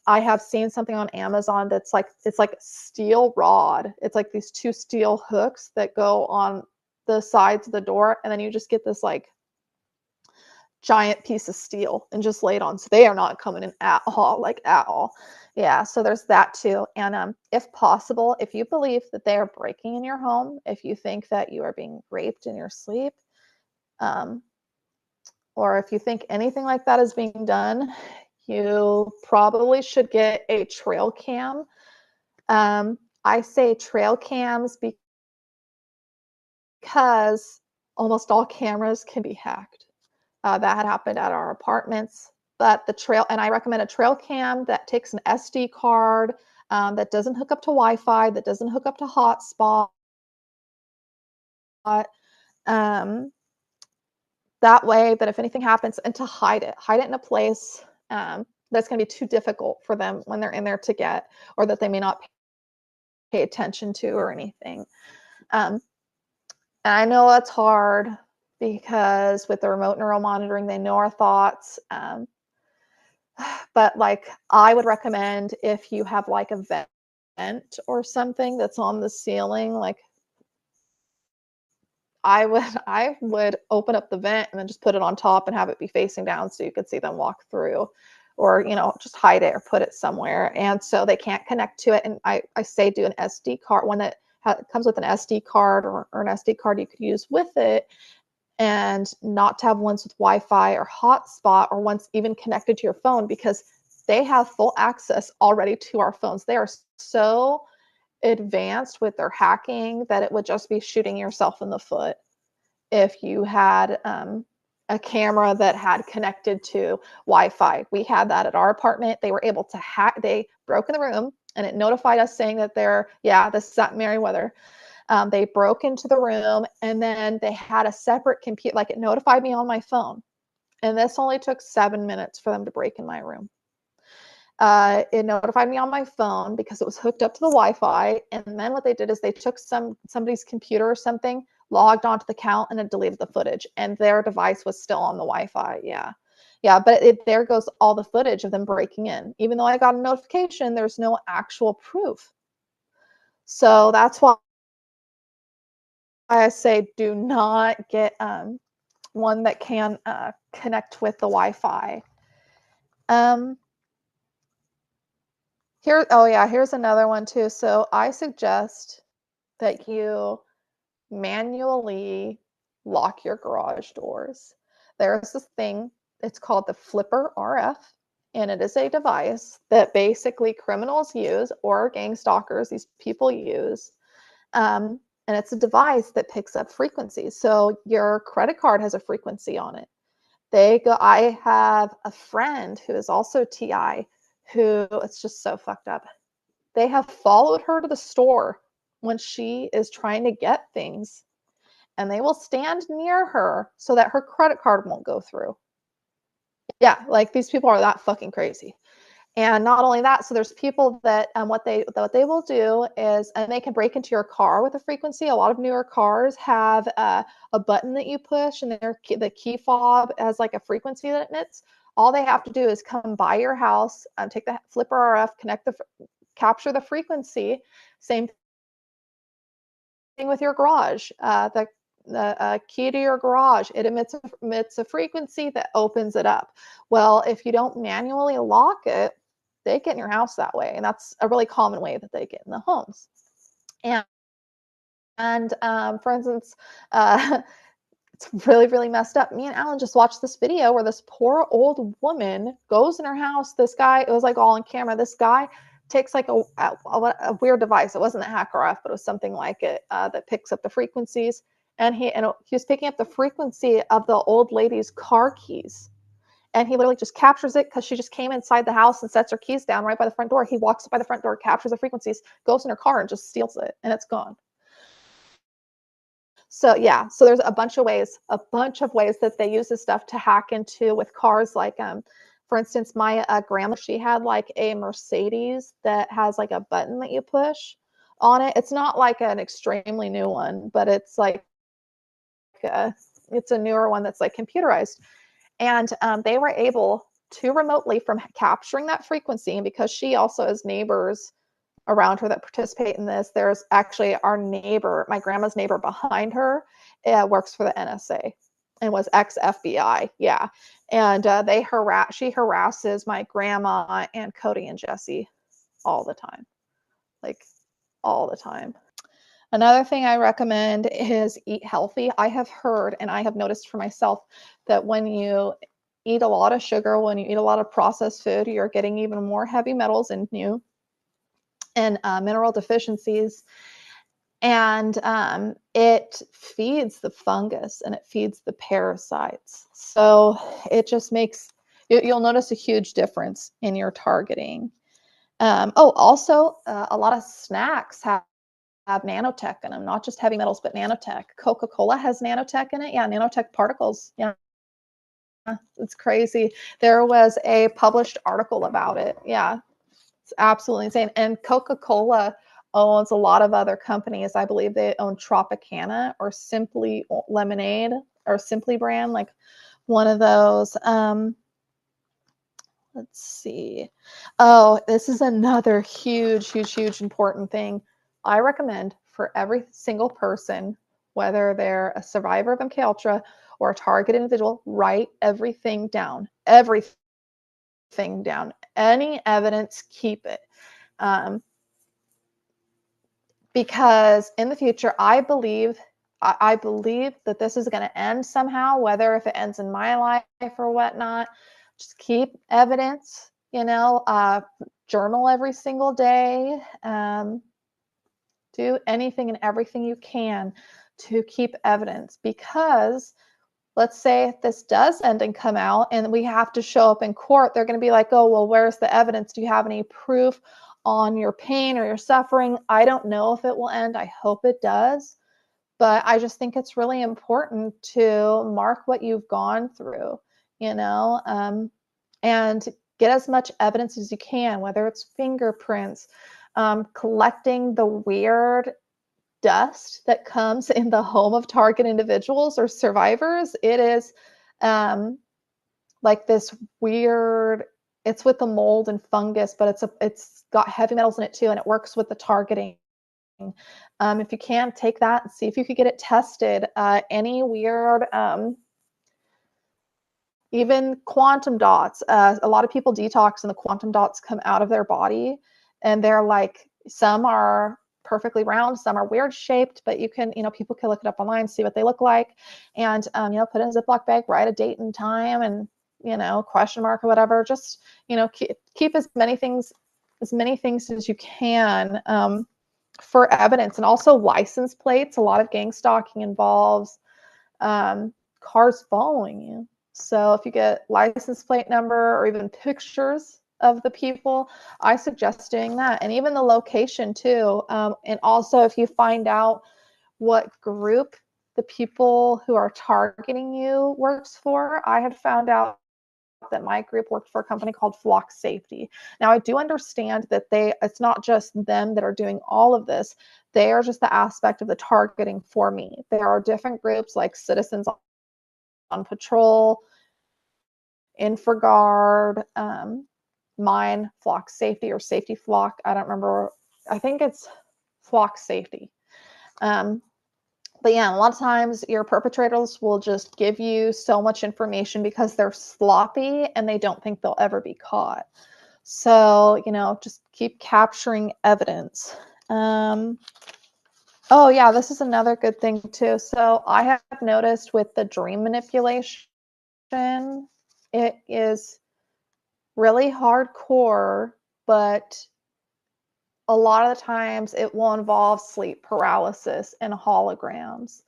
I have seen something on Amazon that's like, it's like steel rod. It's like these 2 steel hooks that go on the sides of the door. And then you just get this like giant piece of steel and just lay it on. So they are not coming in at all, like at all. Yeah, so there's that too. And if possible, if you believe that they are breaking in your home, if you think that you are being raped in your sleep, or if you think anything like that is being done, you probably should get a trail cam. I say trail cams because almost all cameras can be hacked. That had happened at our apartments. But and I recommend a trail cam that takes an SD card, that doesn't hook up to Wi-Fi, that doesn't hook up to hotspot. That way that if anything happens, and to hide it in a place that's going to be too difficult for them when they're in there to get, or that they may not pay attention to or anything. And I know that's hard because with the remote neural monitoring, they know our thoughts. But like I would recommend if you have like a vent or something that's on the ceiling, like I would open up the vent and then just put it on top and have it be facing down so you could see them walk through, or just hide it or put it somewhere, and so they can't connect to it. And I say do an SD card, one that comes with an SD card, or an SD card you could use with it, and not to have ones with Wi-Fi or hotspot, or ones even connected to your phone, because they have full access already to our phones. They are so advanced with their hacking that it would just be shooting yourself in the foot if you had a camera that had connected to Wi-Fi. We had that at our apartment. They were able to hack. They broke in the room and it notified us saying that this is at Merriweather. They broke into the room and then they had a separate computer, like it notified me on my phone. And this only took 7 minutes for them to break in my room. It notified me on my phone because it was hooked up to the Wi-Fi. And then what they did is they took somebody's computer or something, logged onto the account, and it deleted the footage. And their device was still on the Wi-Fi. Yeah. Yeah, but there goes all the footage of them breaking in. Even though I got a notification, there's no actual proof. So that's why I say do not get one that can connect with the Wi-Fi. here's another one too. So I suggest that you manually lock your garage doors. There's this thing, it's called the Flipper RF, and it is a device that basically criminals use, or gang stalkers, these people use. And it's a device that picks up frequencies. So your credit card has a frequency on it. I have a friend who is also TI who, it's just so fucked up. They have followed her to the store when she is trying to get things, and they will stand near her so that her credit card won't go through. Yeah, like these people are that fucking crazy. And not only that, so there's people that what they will do is, and they can break into your car with a frequency. A lot of newer cars have a button that you push, and the key fob has like a frequency that it emits. All they have to do is come by your house, take the Flipper RF, capture the frequency. Same thing with your garage. The key to your garage, it emits a frequency that opens it up. Well, if you don't manually lock it, they get in your house that way, and that's a really common way that they get in the homes. And for instance, it's really, really messed up. Me and Alan just watched this video where this poor old woman goes in her house. This guy, it was like all on camera. This guy takes like a weird device. It wasn't a hacker off, but it was something like it that picks up the frequencies. And he was picking up the frequency of the old lady's car keys. And he literally just captures it because she just came inside the house and sets her keys down right by the front door. He walks by the front door, captures the frequencies, goes in her car and just steals it, and it's gone. So yeah, so there's a bunch of ways that they use this stuff to hack into with cars. Like, for instance, my grandma, she had like a Mercedes that has like a button that you push on it. It's not like an extremely new one, but it's like it's a newer one that's like computerized. And they were able to remotely, from capturing that frequency, and because she also has neighbors around her that participate in this, there's actually our neighbor, my grandma's neighbor behind her, works for the NSA and was ex-FBI. Yeah. And she harasses my grandma and Cody and Jesse all the time, like all the time. Another thing I recommend is eat healthy. I have heard, and I have noticed for myself, that when you eat a lot of sugar, when you eat a lot of processed food, you're getting even more heavy metals in you and mineral deficiencies. And it feeds the fungus and it feeds the parasites. So it just makes, you'll notice a huge difference in your targeting. Also, a lot of snacks have nanotech in them, not just heavy metals, but nanotech. Coca-Cola has nanotech in it. Yeah, nanotech particles. Yeah, it's crazy. There was a published article about it. Yeah, it's absolutely insane. And Coca-Cola owns a lot of other companies. I believe they own Tropicana or Simply Lemonade or Simply brand, like one of those. Let's see. Oh, this is another huge, huge, huge important thing. I recommend for every single person, whether they're a survivor of MKUltra or a target individual, write everything down. Everything down. Any evidence, keep it. Because in the future, I believe that this is going to end somehow, whether if it ends in my life or whatnot. Just keep evidence, journal every single day. Do anything and everything you can to keep evidence, because let's say if this does end and come out and we have to show up in court, they're going to be like, oh, well, where's the evidence? Do you have any proof on your pain or your suffering? I don't know if it will end. I hope it does. But I just think it's really important to mark what you've gone through, and get as much evidence as you can, whether it's fingerprints, collecting the weird dust that comes in the home of target individuals or survivors. It is like this weird, it's with the mold and fungus, but it's got heavy metals in it too, and it works with the targeting. If you can, take that and see if you could get it tested. Any weird, even quantum dots. A lot of people detox and the quantum dots come out of their body. And they're like, some are perfectly round, some are weird shaped, but you can, people can look it up online, see what they look like, and put in a Ziploc bag, write a date and time, and question mark or whatever. Just keep as many things as you can, for evidence. And also license plates. A lot of gang stalking involves cars following you. So if you get license plate number or even pictures of the people, I suggest doing that. And even the location too. And also if you find out what group the people who are targeting you works for. I had found out that my group worked for a company called Flock Safety. Now I do understand that it's not just them that are doing all of this. They are just the aspect of the targeting for me. There are different groups like Citizens on Patrol, InfraGard, mine, Flock Safety or Safety Flock. I don't remember. I think it's Flock Safety. But yeah, a lot of times your perpetrators will just give you so much information because they're sloppy and they don't think they'll ever be caught. So, just keep capturing evidence. Oh yeah, this is another good thing too. So I have noticed with the dream manipulation, it is really hardcore, but a lot of the times it will involve sleep paralysis and holograms.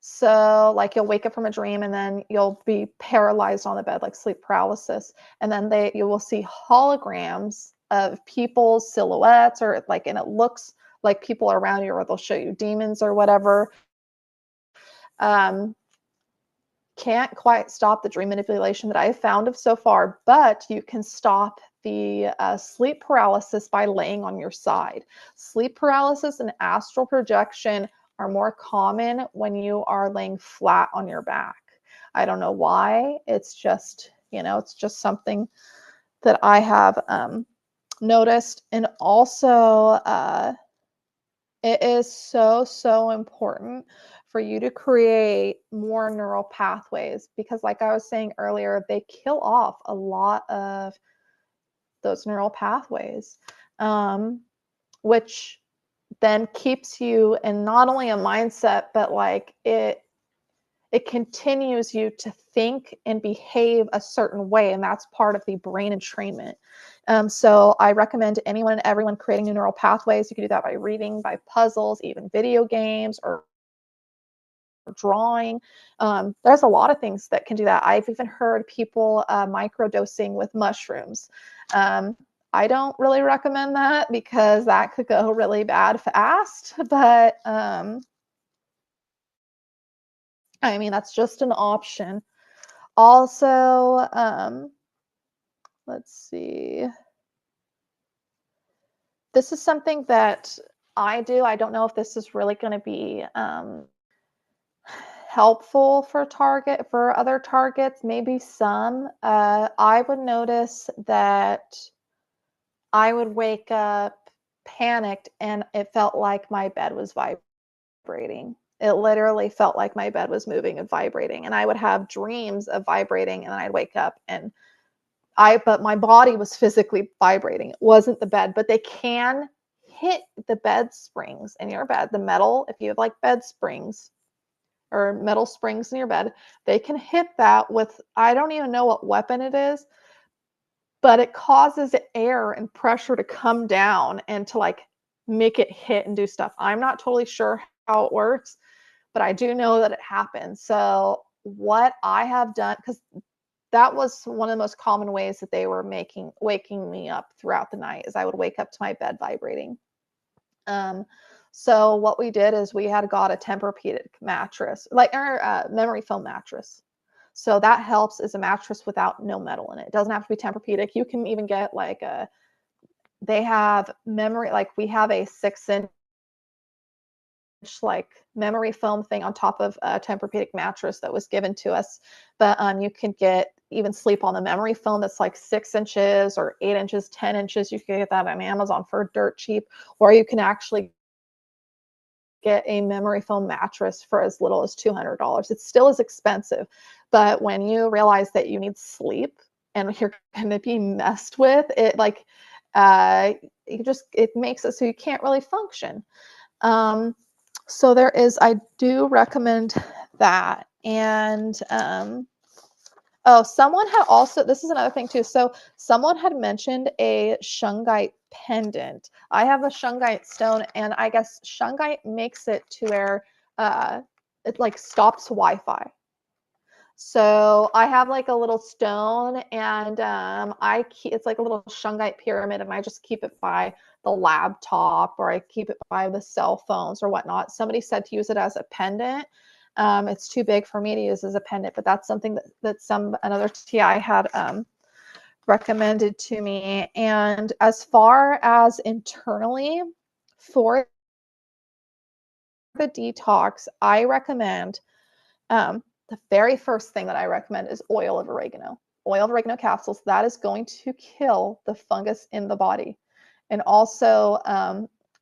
So like you'll wake up from a dream and then you'll be paralyzed on the bed, like sleep paralysis. And then you will see holograms of people's silhouettes, or and it looks like people are around you, or they'll show you demons or whatever. Can't quite stop the dream manipulation that I have found of so far, but you can stop the sleep paralysis by laying on your side. Sleep paralysis and astral projection are more common when you are laying flat on your back. I don't know why. It's just, it's just something that I have noticed. And also, it is so, so important for you to create more neural pathways because, like I was saying earlier, they kill off a lot of those neural pathways, which then keeps you in not only a mindset, but it continues you to think and behave a certain way. And that's part of the brain entrainment. So I recommend to anyone and everyone creating new neural pathways. You can do that by reading, by puzzles, even video games, or drawing. There's a lot of things that can do that. I've even heard people microdosing with mushrooms. I don't really recommend that because that could go really bad fast, but I mean, that's just an option. Also, let's see. This is something that I do. I don't know if this is really going to be helpful for other targets, maybe some. I would notice that I would wake up panicked and it felt like my bed was vibrating. It literally felt like my bed was moving and vibrating, and I would have dreams of vibrating, and then I'd wake up and but my body was physically vibrating. It wasn't the bed, but they can hit the bed springs in your bed, the metal. If you have like bed springs or metal springs in your bed, they can hit that with, I don't even know what weapon it is, but it causes air and pressure to come down and to make it hit and do stuff. I'm not totally sure how it works, but I do know that it happens. So what I have done, because that was one of the most common ways that they were waking me up throughout the night, is I would wake up to my bed vibrating. So what we did is we had got a Tempur-Pedic mattress, our memory foam mattress. So that helps, is a mattress without no metal in it. It doesn't have to be Tempur-Pedic. You can even get they have memory, we have a 6-inch memory foam thing on top of a Tempur-Pedic mattress that was given to us. But you can even sleep on the memory foam that's 6 inches or 8 inches, 10 inches. You can get that on Amazon for dirt cheap, or you can actually get a memory foam mattress for as little as $200. It still is expensive, but when you realize that you need sleep and you're going to be messed with, it like it makes it so you can't really function. So I do recommend that. And oh, someone had also, this is another thing too. So someone had mentioned a shungite pendant. I have a shungite stone, and I guess shungite makes it to where it like stops Wi-Fi. So I have like a little stone, and it's like a little shungite pyramid, and I just keep it by the laptop, or I keep it by the cell phones or whatnot. Somebody said to use it as a pendant. It's too big for me to use as a pendant, but that's something that another TI had recommended to me. And as far as internally for the detox, I recommend the very first thing that I recommend is oil of oregano. Oil of oregano capsules, that is going to kill the fungus in the body. And also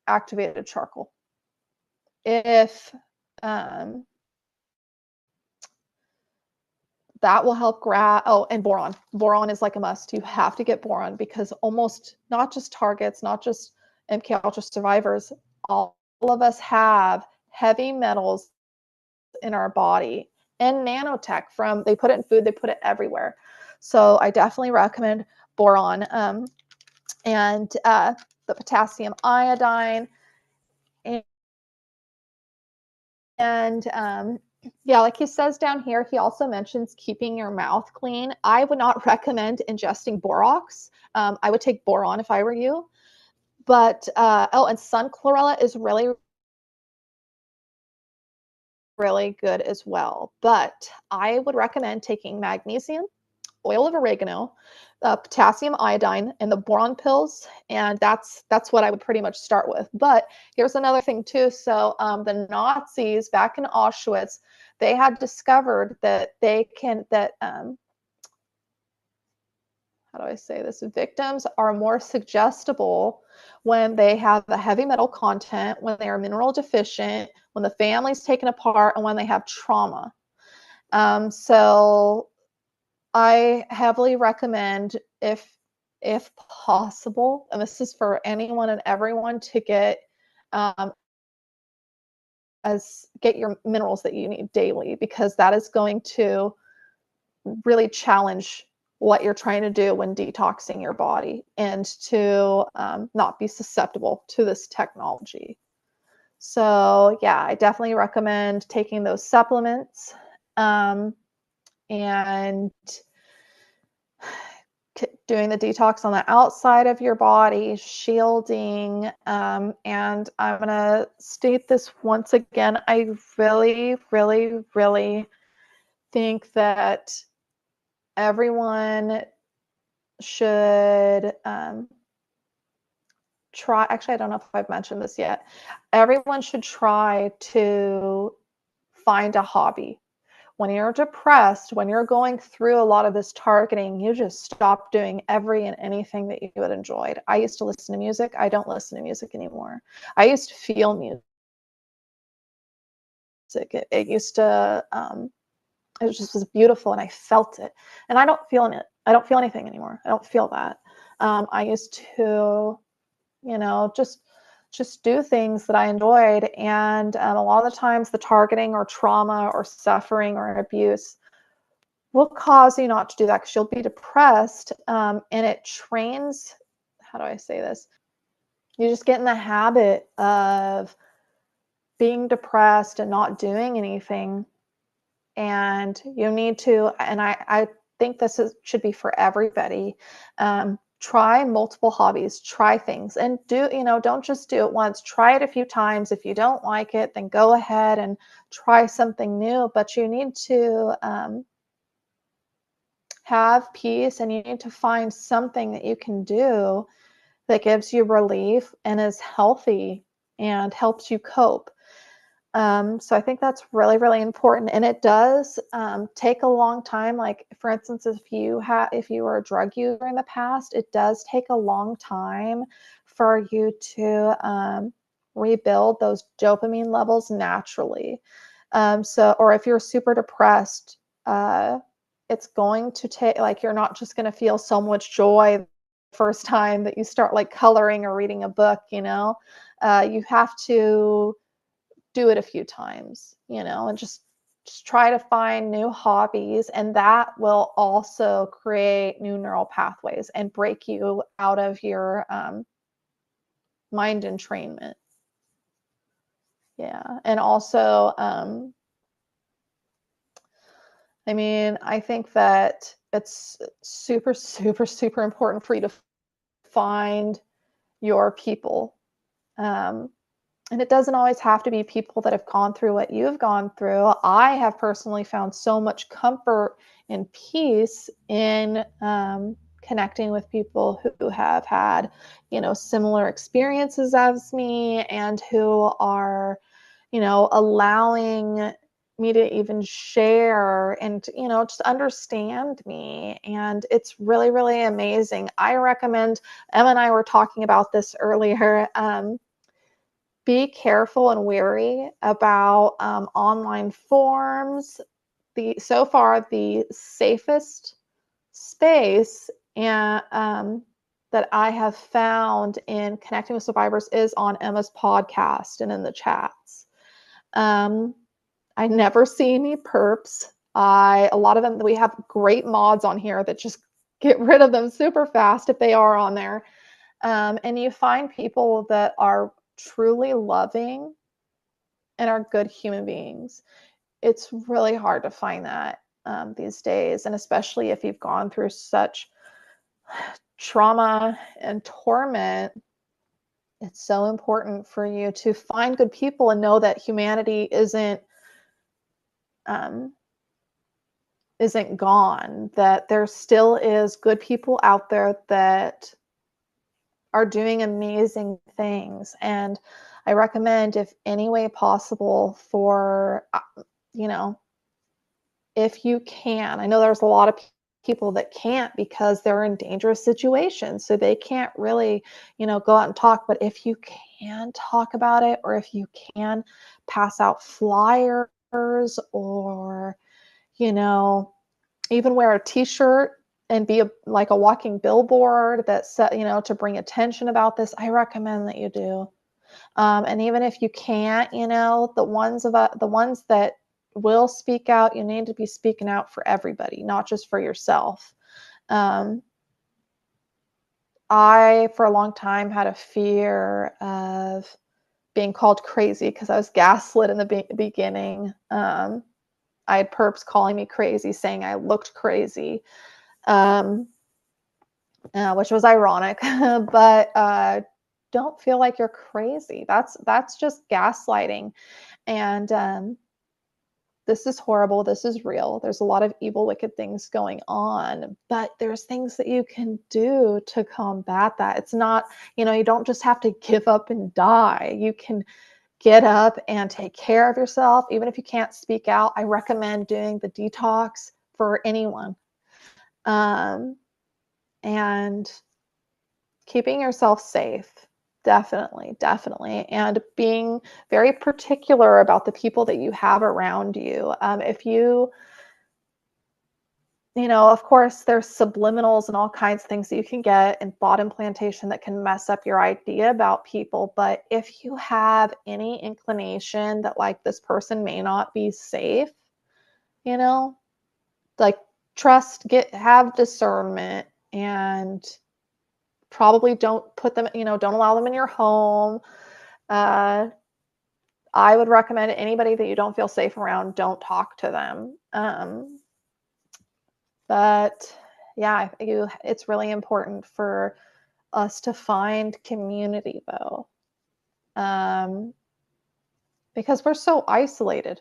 activated charcoal. If that will help and boron. Boron is like a must. You have to get boron, because almost, not just targets, not just MK Ultra survivors, all of us have heavy metals in our body, and nanotech they put it in food, they put it everywhere. So I definitely recommend boron, and the potassium iodine, and yeah, like he says down here, he also mentions keeping your mouth clean. I would not recommend ingesting borax. I would take boron if I were you. But and sun chlorella is really, really good as well. But I would recommend taking magnesium, oil of oregano, potassium iodine, and the boron pills, and that's what I would pretty much start with. But here's another thing too. So the Nazis back in Auschwitz, they had discovered that how do I say this? Victims are more suggestible when they have a heavy metal content, when they are mineral deficient, when the family's taken apart, and when they have trauma. So I heavily recommend, if possible, and this is for anyone and everyone, to get your minerals that you need daily, because that is going to really challenge what you're trying to do when detoxing your body, and to not be susceptible to this technology. So yeah, I definitely recommend taking those supplements, and doing the detox on the outside of your body, shielding. And I'm going to state this once again. I really, really, really think that everyone should try. Actually, I don't know if I've mentioned this yet. Everyone should try to find a hobby. When you're depressed, when you're going through a lot of this targeting, you just stop doing every and anything that you had enjoyed. I used to listen to music. I don't listen to music anymore. I used to feel music. It used to, it just was beautiful, and I felt it. And I don't feel it. I don't feel anything anymore. I don't feel that. I used to, just do things that I enjoyed. And a lot of the times the targeting or trauma or suffering or abuse will cause you not to do that, because you'll be depressed, and it trains, how do I say this? You just get in the habit of being depressed and not doing anything. And you need to, and I think should be for everybody. Try multiple hobbies, try things, and don't just do it once. Try it a few times. If you don't like it, then go ahead and try something new. But you need to have peace, and you need to find something that you can do that gives you relief and is healthy and helps you cope. So I think that's really, really important. And it does take a long time. Like, for instance, if you were a drug user in the past, it does take a long time for you to rebuild those dopamine levels naturally. Or if you're super depressed, it's going to take, like, you're not just going to feel so much joy the first time that you start like coloring or reading a book, you know. You have to do it a few times, you know, and just try to find new hobbies, and that will also create new neural pathways and break you out of your mind entrainment. Yeah. And also, I mean, I think that it's super, super, super important for you to find your people. Um, and it doesn't always have to be people that have gone through what you've gone through. I have personally found so much comfort and peace in connecting with people who have had, you know, similar experiences as me, and who are, you know, allowing me to even share and, you know, just understand me. And it's really, really amazing. I recommend, Emma and I were talking about this earlier. Be careful and wary about online forums. So far, the safest space and that I have found in connecting with survivors is on Emma's podcast and in the chats. I never see any perps. A lot of them, we have great mods on here that just get rid of them super fast if they are on there. And you find people that are truly loving and are good human beings. It's really hard to find that these days, and especially if you've gone through such trauma and torment. It's so important for you to find good people and know that humanity um, isn't gone, that there still is good people out there that are doing amazing things. And I recommend, if any way possible, for, you know, if you can, I know there's a lot of people that can't because they're in dangerous situations, so they can't really, you know, go out and talk. But if you can talk about it, or if you can pass out flyers, or, you know, even wear a t-shirt and be like a walking billboard that set, you know, to bring attention about this, I recommend that you do. And even if you can't, you know, the ones that will speak out, you need to be speaking out for everybody, not just for yourself. I, for a long time, had a fear of being called crazy because I was gaslit in the beginning. I had perps calling me crazy, saying I looked crazy, which was ironic. But don't feel like you're crazy. That's just gaslighting. And this is horrible. This is real. There's a lot of evil, wicked things going on, but there's things that you can do to combat that. It's not, you know, you don't just have to give up and die. You can get up and take care of yourself. Even if you can't speak out, I recommend doing the detox for anyone. And keeping yourself safe. Definitely, definitely. And being very particular about the people that you have around you. If you, you know, of course, there's subliminals and all kinds of things that you can get in thought implantation that can mess up your idea about people. But if you have any inclination that, like, this person may not be safe, you know, like, have discernment, and probably don't put them, you know, don't allow them in your home. Uh, I would recommend anybody that you don't feel safe around, don't talk to them. But yeah, it's really important for us to find community, though, because we're so isolated.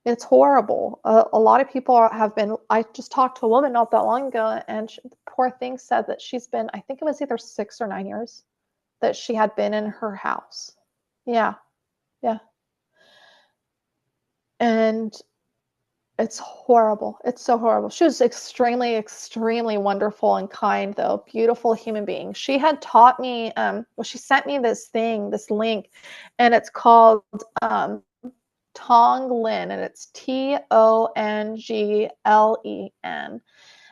It's horrible. A lot of people have been. I just talked to a woman not that long ago, and the poor thing said that she's been, I think it was either 6 or 9 years that she had been in her house. Yeah, yeah. And it's horrible. It's so horrible. She was extremely, extremely wonderful and kind, though. Beautiful human being. She had taught me, well, she sent me this link, and it's called Tonglen, and it's Tonglen.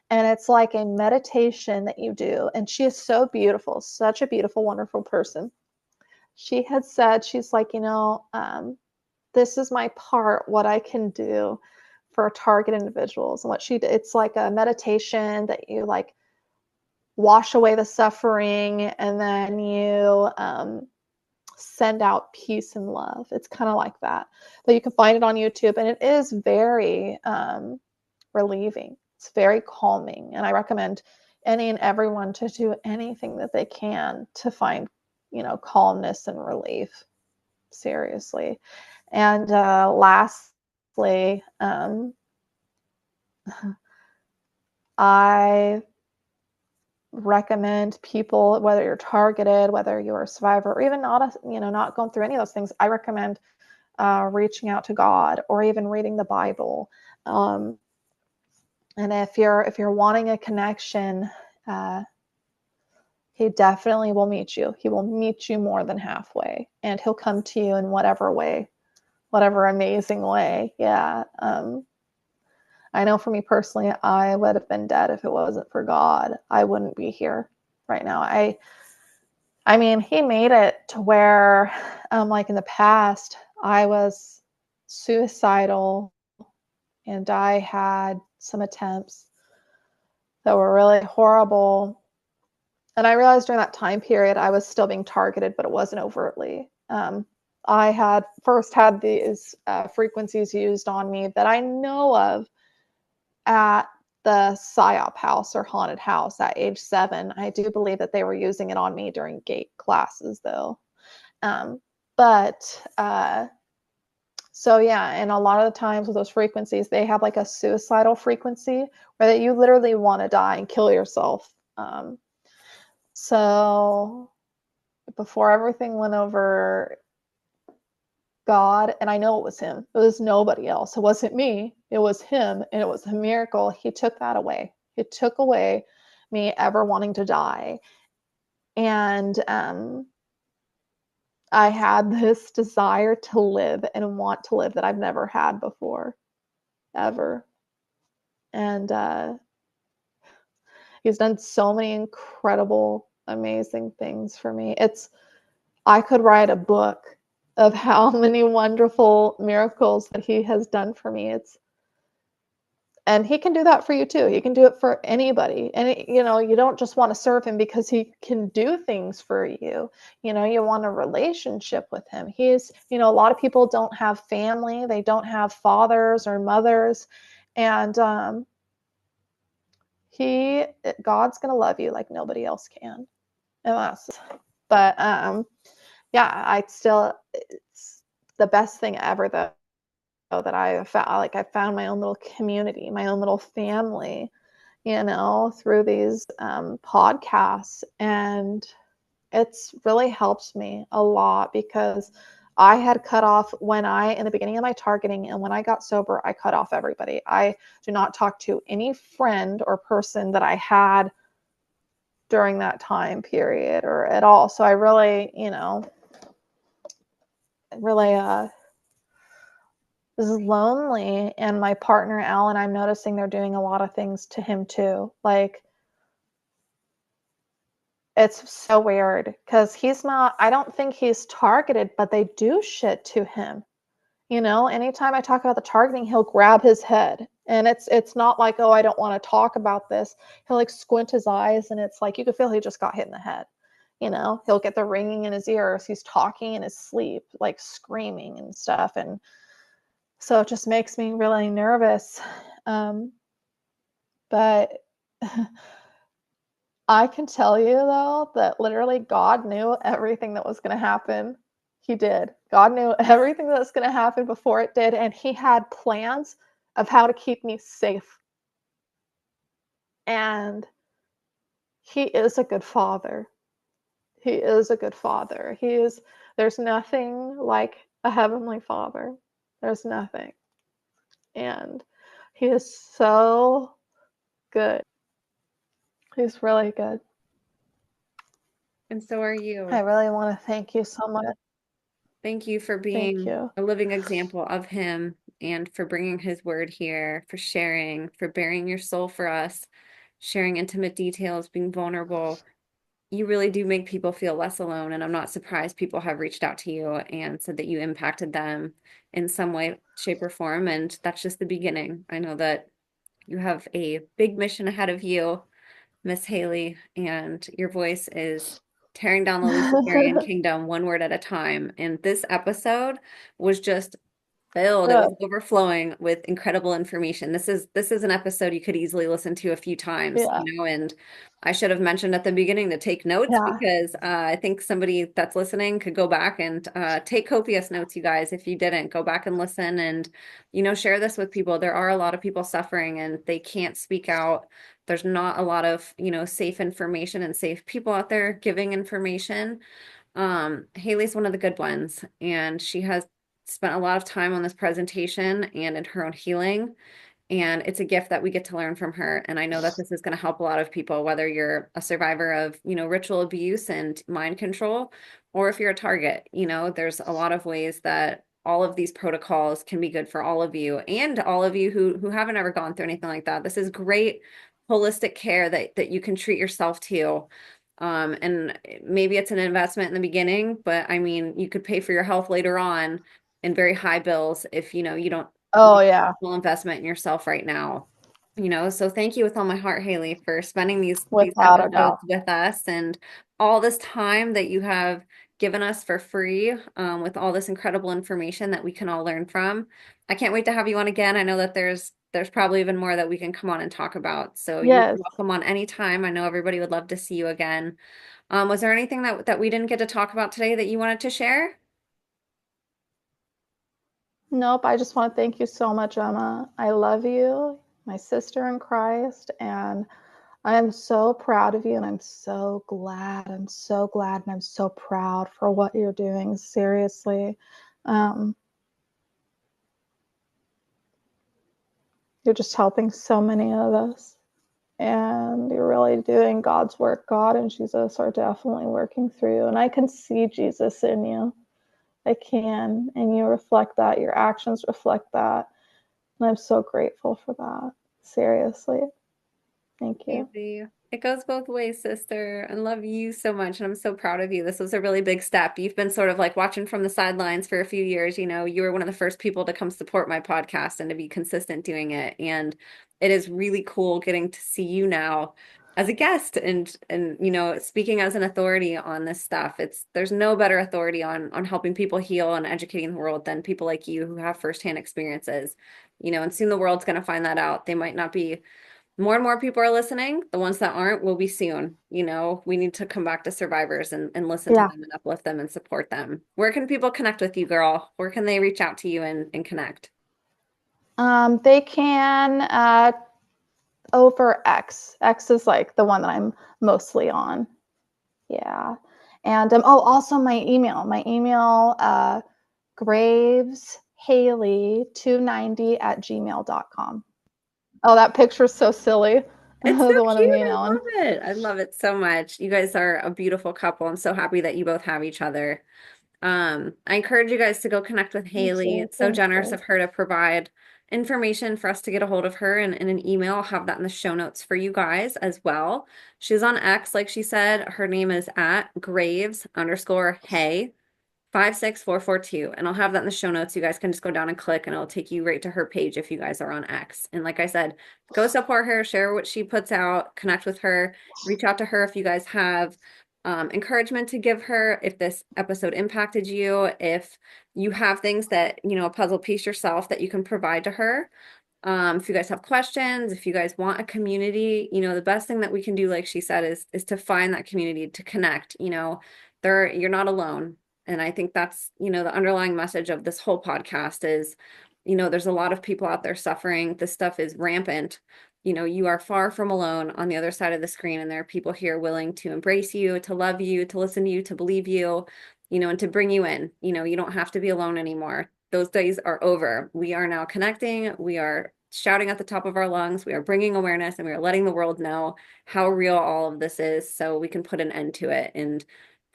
And it's like a meditation that you do. And she is so beautiful, such a beautiful, wonderful person. She had said, she's like, this is my part, what I can do for target individuals. And what she did, it's like a meditation that you like wash away the suffering, and then you send out peace and love. It's kind of like that. But you can find it on YouTube, and it is very relieving. It's very calming, and I recommend any and everyone to do anything that they can to find, calmness and relief. Seriously. And lastly, I recommend people, whether you're targeted, whether you're a survivor, or even not going through any of those things, I recommend reaching out to God or even reading the Bible. And if you're wanting a connection, he definitely will meet you. He will meet you more than halfway, and he'll come to you in whatever way, whatever amazing way. Yeah. I know for me personally, I would have been dead if it wasn't for God. I wouldn't be here right now. I mean, he made it to where, like in the past, I was suicidal, and I had some attempts that were really horrible. And I realized during that time period, I was still being targeted, but it wasn't overtly. I had first had these frequencies used on me that I know of at the PSYOP house or haunted house at age 7. I do believe that they were using it on me during gate classes, though. So yeah, and a lot of the times with those frequencies, they have like a suicidal frequency where that you literally want to die and kill yourself. So before everything went over, God, and I know it was him. It was nobody else. It wasn't me. It was him, and it was a miracle. He took that away. He took away me ever wanting to die. And I had this desire to live and want to live that I've never had before, ever. And he's done so many incredible, amazing things for me. I could write a book of how many wonderful miracles that he has done for me. And he can do that for you too. He can do it for anybody. And you don't just want to serve him because he can do things for you. You want a relationship with him. A lot of people don't have family. They don't have fathers or mothers. And God's going to love you like nobody else can. But yeah, it's the best thing ever though, that I found. Like I found my own little community, my own little family, through these podcasts. And it's really helped me a lot because I had cut off in the beginning of my targeting, and when I got sober, I cut off everybody. I do not talk to any friend or person that I had during that time period or at all. So I really, is lonely. And my partner, Alan, I'm noticing they're doing a lot of things to him too. Like, it's so weird because I don't think he's targeted, but they do shit to him. Anytime I talk about the targeting, he'll grab his head. And it's not like, oh, I don't want to talk about this. He'll like squint his eyes, and it's like you can feel he just got hit in the head. He'll get the ringing in his ears. He's talking in his sleep, like screaming and stuff. And so it just makes me really nervous. But I can tell you, though, that literally God knew everything that was going to happen. He did. God knew everything that was going to happen before it did, and he had plans of how to keep me safe. And he is a good father. He is a good father. There's nothing like a heavenly father. There's nothing. And he is so good. He's really good. And so are you. I really want to thank you so much. Thank you for Thank being you. a living example of him and for bringing his word here, for sharing, for bearing your soul for us, sharing intimate details, being vulnerable. You really do make people feel less alone. And I'm not surprised people have reached out to you and said that you impacted them in some way, shape, or form. And that's just the beginning. I know that you have a big mission ahead of you, Miss Haylee, and your voice is tearing down the Luciferian kingdom one word at a time. And this episode was just filled. It was Good. overflowing with incredible information. This is an episode you could easily listen to a few times, Yeah. and I should have mentioned at the beginning to take notes Yeah. because I think somebody that's listening could go back and take copious notes, you guys. If you didn't, go back and listen and, share this with people. There are a lot of people suffering and they can't speak out. There's not a lot of, safe information and safe people out there giving information. Haley's one of the good ones, and she has spent a lot of time on this presentation and in her own healing. And it's a gift that we get to learn from her. And I know that this is going to help a lot of people, whether you're a survivor of, ritual abuse and mind control, or if you're a target. There's a lot of ways that all of these protocols can be good for all of you and all of you who haven't ever gone through anything like that. This is great holistic care that you can treat yourself to. And maybe it's an investment in the beginning, but I mean, you could pay for your health later on in very high bills if you don't Oh, yeah. full investment in yourself right now. So thank you with all my heart, Haley, for spending these Without a episodes doubt. with us and all this time that you have given us for free, with all this incredible information that we can all learn from. I can't wait to have you on again. I know that there's probably even more that we can come on and talk about. So you're Yes. welcome on any time. I know everybody would love to see you again. Was there anything that we didn't get to talk about today that you wanted to share? Nope. I just want to thank you so much, Emma. I love you, my sister in Christ, and I am so proud of you, and I'm so glad. I'm so glad, and I'm so proud for what you're doing. Seriously. Um, you're just helping so many of us, and you're really doing God's work. God and Jesus are definitely working through you, and I can see Jesus in you. I can, and you reflect that. Your actions reflect that, and I'm so grateful for that. Seriously. Thank you. Easy. It goes both ways, sister. I love you so much, and I'm so proud of you. This was a really big step. You've been sort of like watching from the sidelines for a few years. You were one of the first people to come support my podcast and to be consistent doing it. And it is really cool getting to see you now as a guest and speaking as an authority on this stuff. There's no better authority on helping people heal and educating the world than people like you who have firsthand experiences. And soon the world's going to find that out. They might not be more and more people are listening. The ones that aren't will be soon. We need to come back to survivors and listen to Yeah. them and uplift them and support them. Where can people connect with you, girl? Where can they reach out to you and connect? They can over X. X is like the one that I'm mostly on. Yeah. And also my email. My email, Graves Haley290 at gmail.com. Oh, that picture's so silly. It's so The one of cute. me I now. And love it. I love it so much. You guys are a beautiful couple. I'm so happy that you both have each other. I encourage you guys to go connect with me Haley. too. It's so Thank generous you. of her to provide information for us to get a hold of her in an email. I'll have that in the show notes for you guys as well. She's on X, like she said. Her name is at Graves_Hay. 56442. And I'll have that in the show notes. You guys can just go down and click, and it'll take you right to her page if you guys are on X. And like I said, go support her, share what she puts out, connect with her, reach out to her if you guys have encouragement to give her, if this episode impacted you, if you have things that, a puzzle piece yourself that you can provide to her. If you guys have questions, if you guys want a community, the best thing that we can do, like she said, is to find that community, to connect. You're not alone. And I think that's, the underlying message of this whole podcast is, there's a lot of people out there suffering. This stuff is rampant. You are far from alone on the other side of the screen, and there are people here willing to embrace you, to love you, to listen to you, to believe you, and to bring you in. You don't have to be alone anymore. Those days are over. We are now connecting. We are shouting at the top of our lungs. We are bringing awareness, and we are letting the world know how real all of this is so we can put an end to it and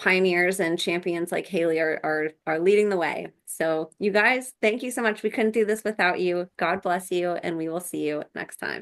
pioneers and champions like Haylee are leading the way. So you guys, thank you so much. We couldn't do this without you. God bless you, and we will see you next time.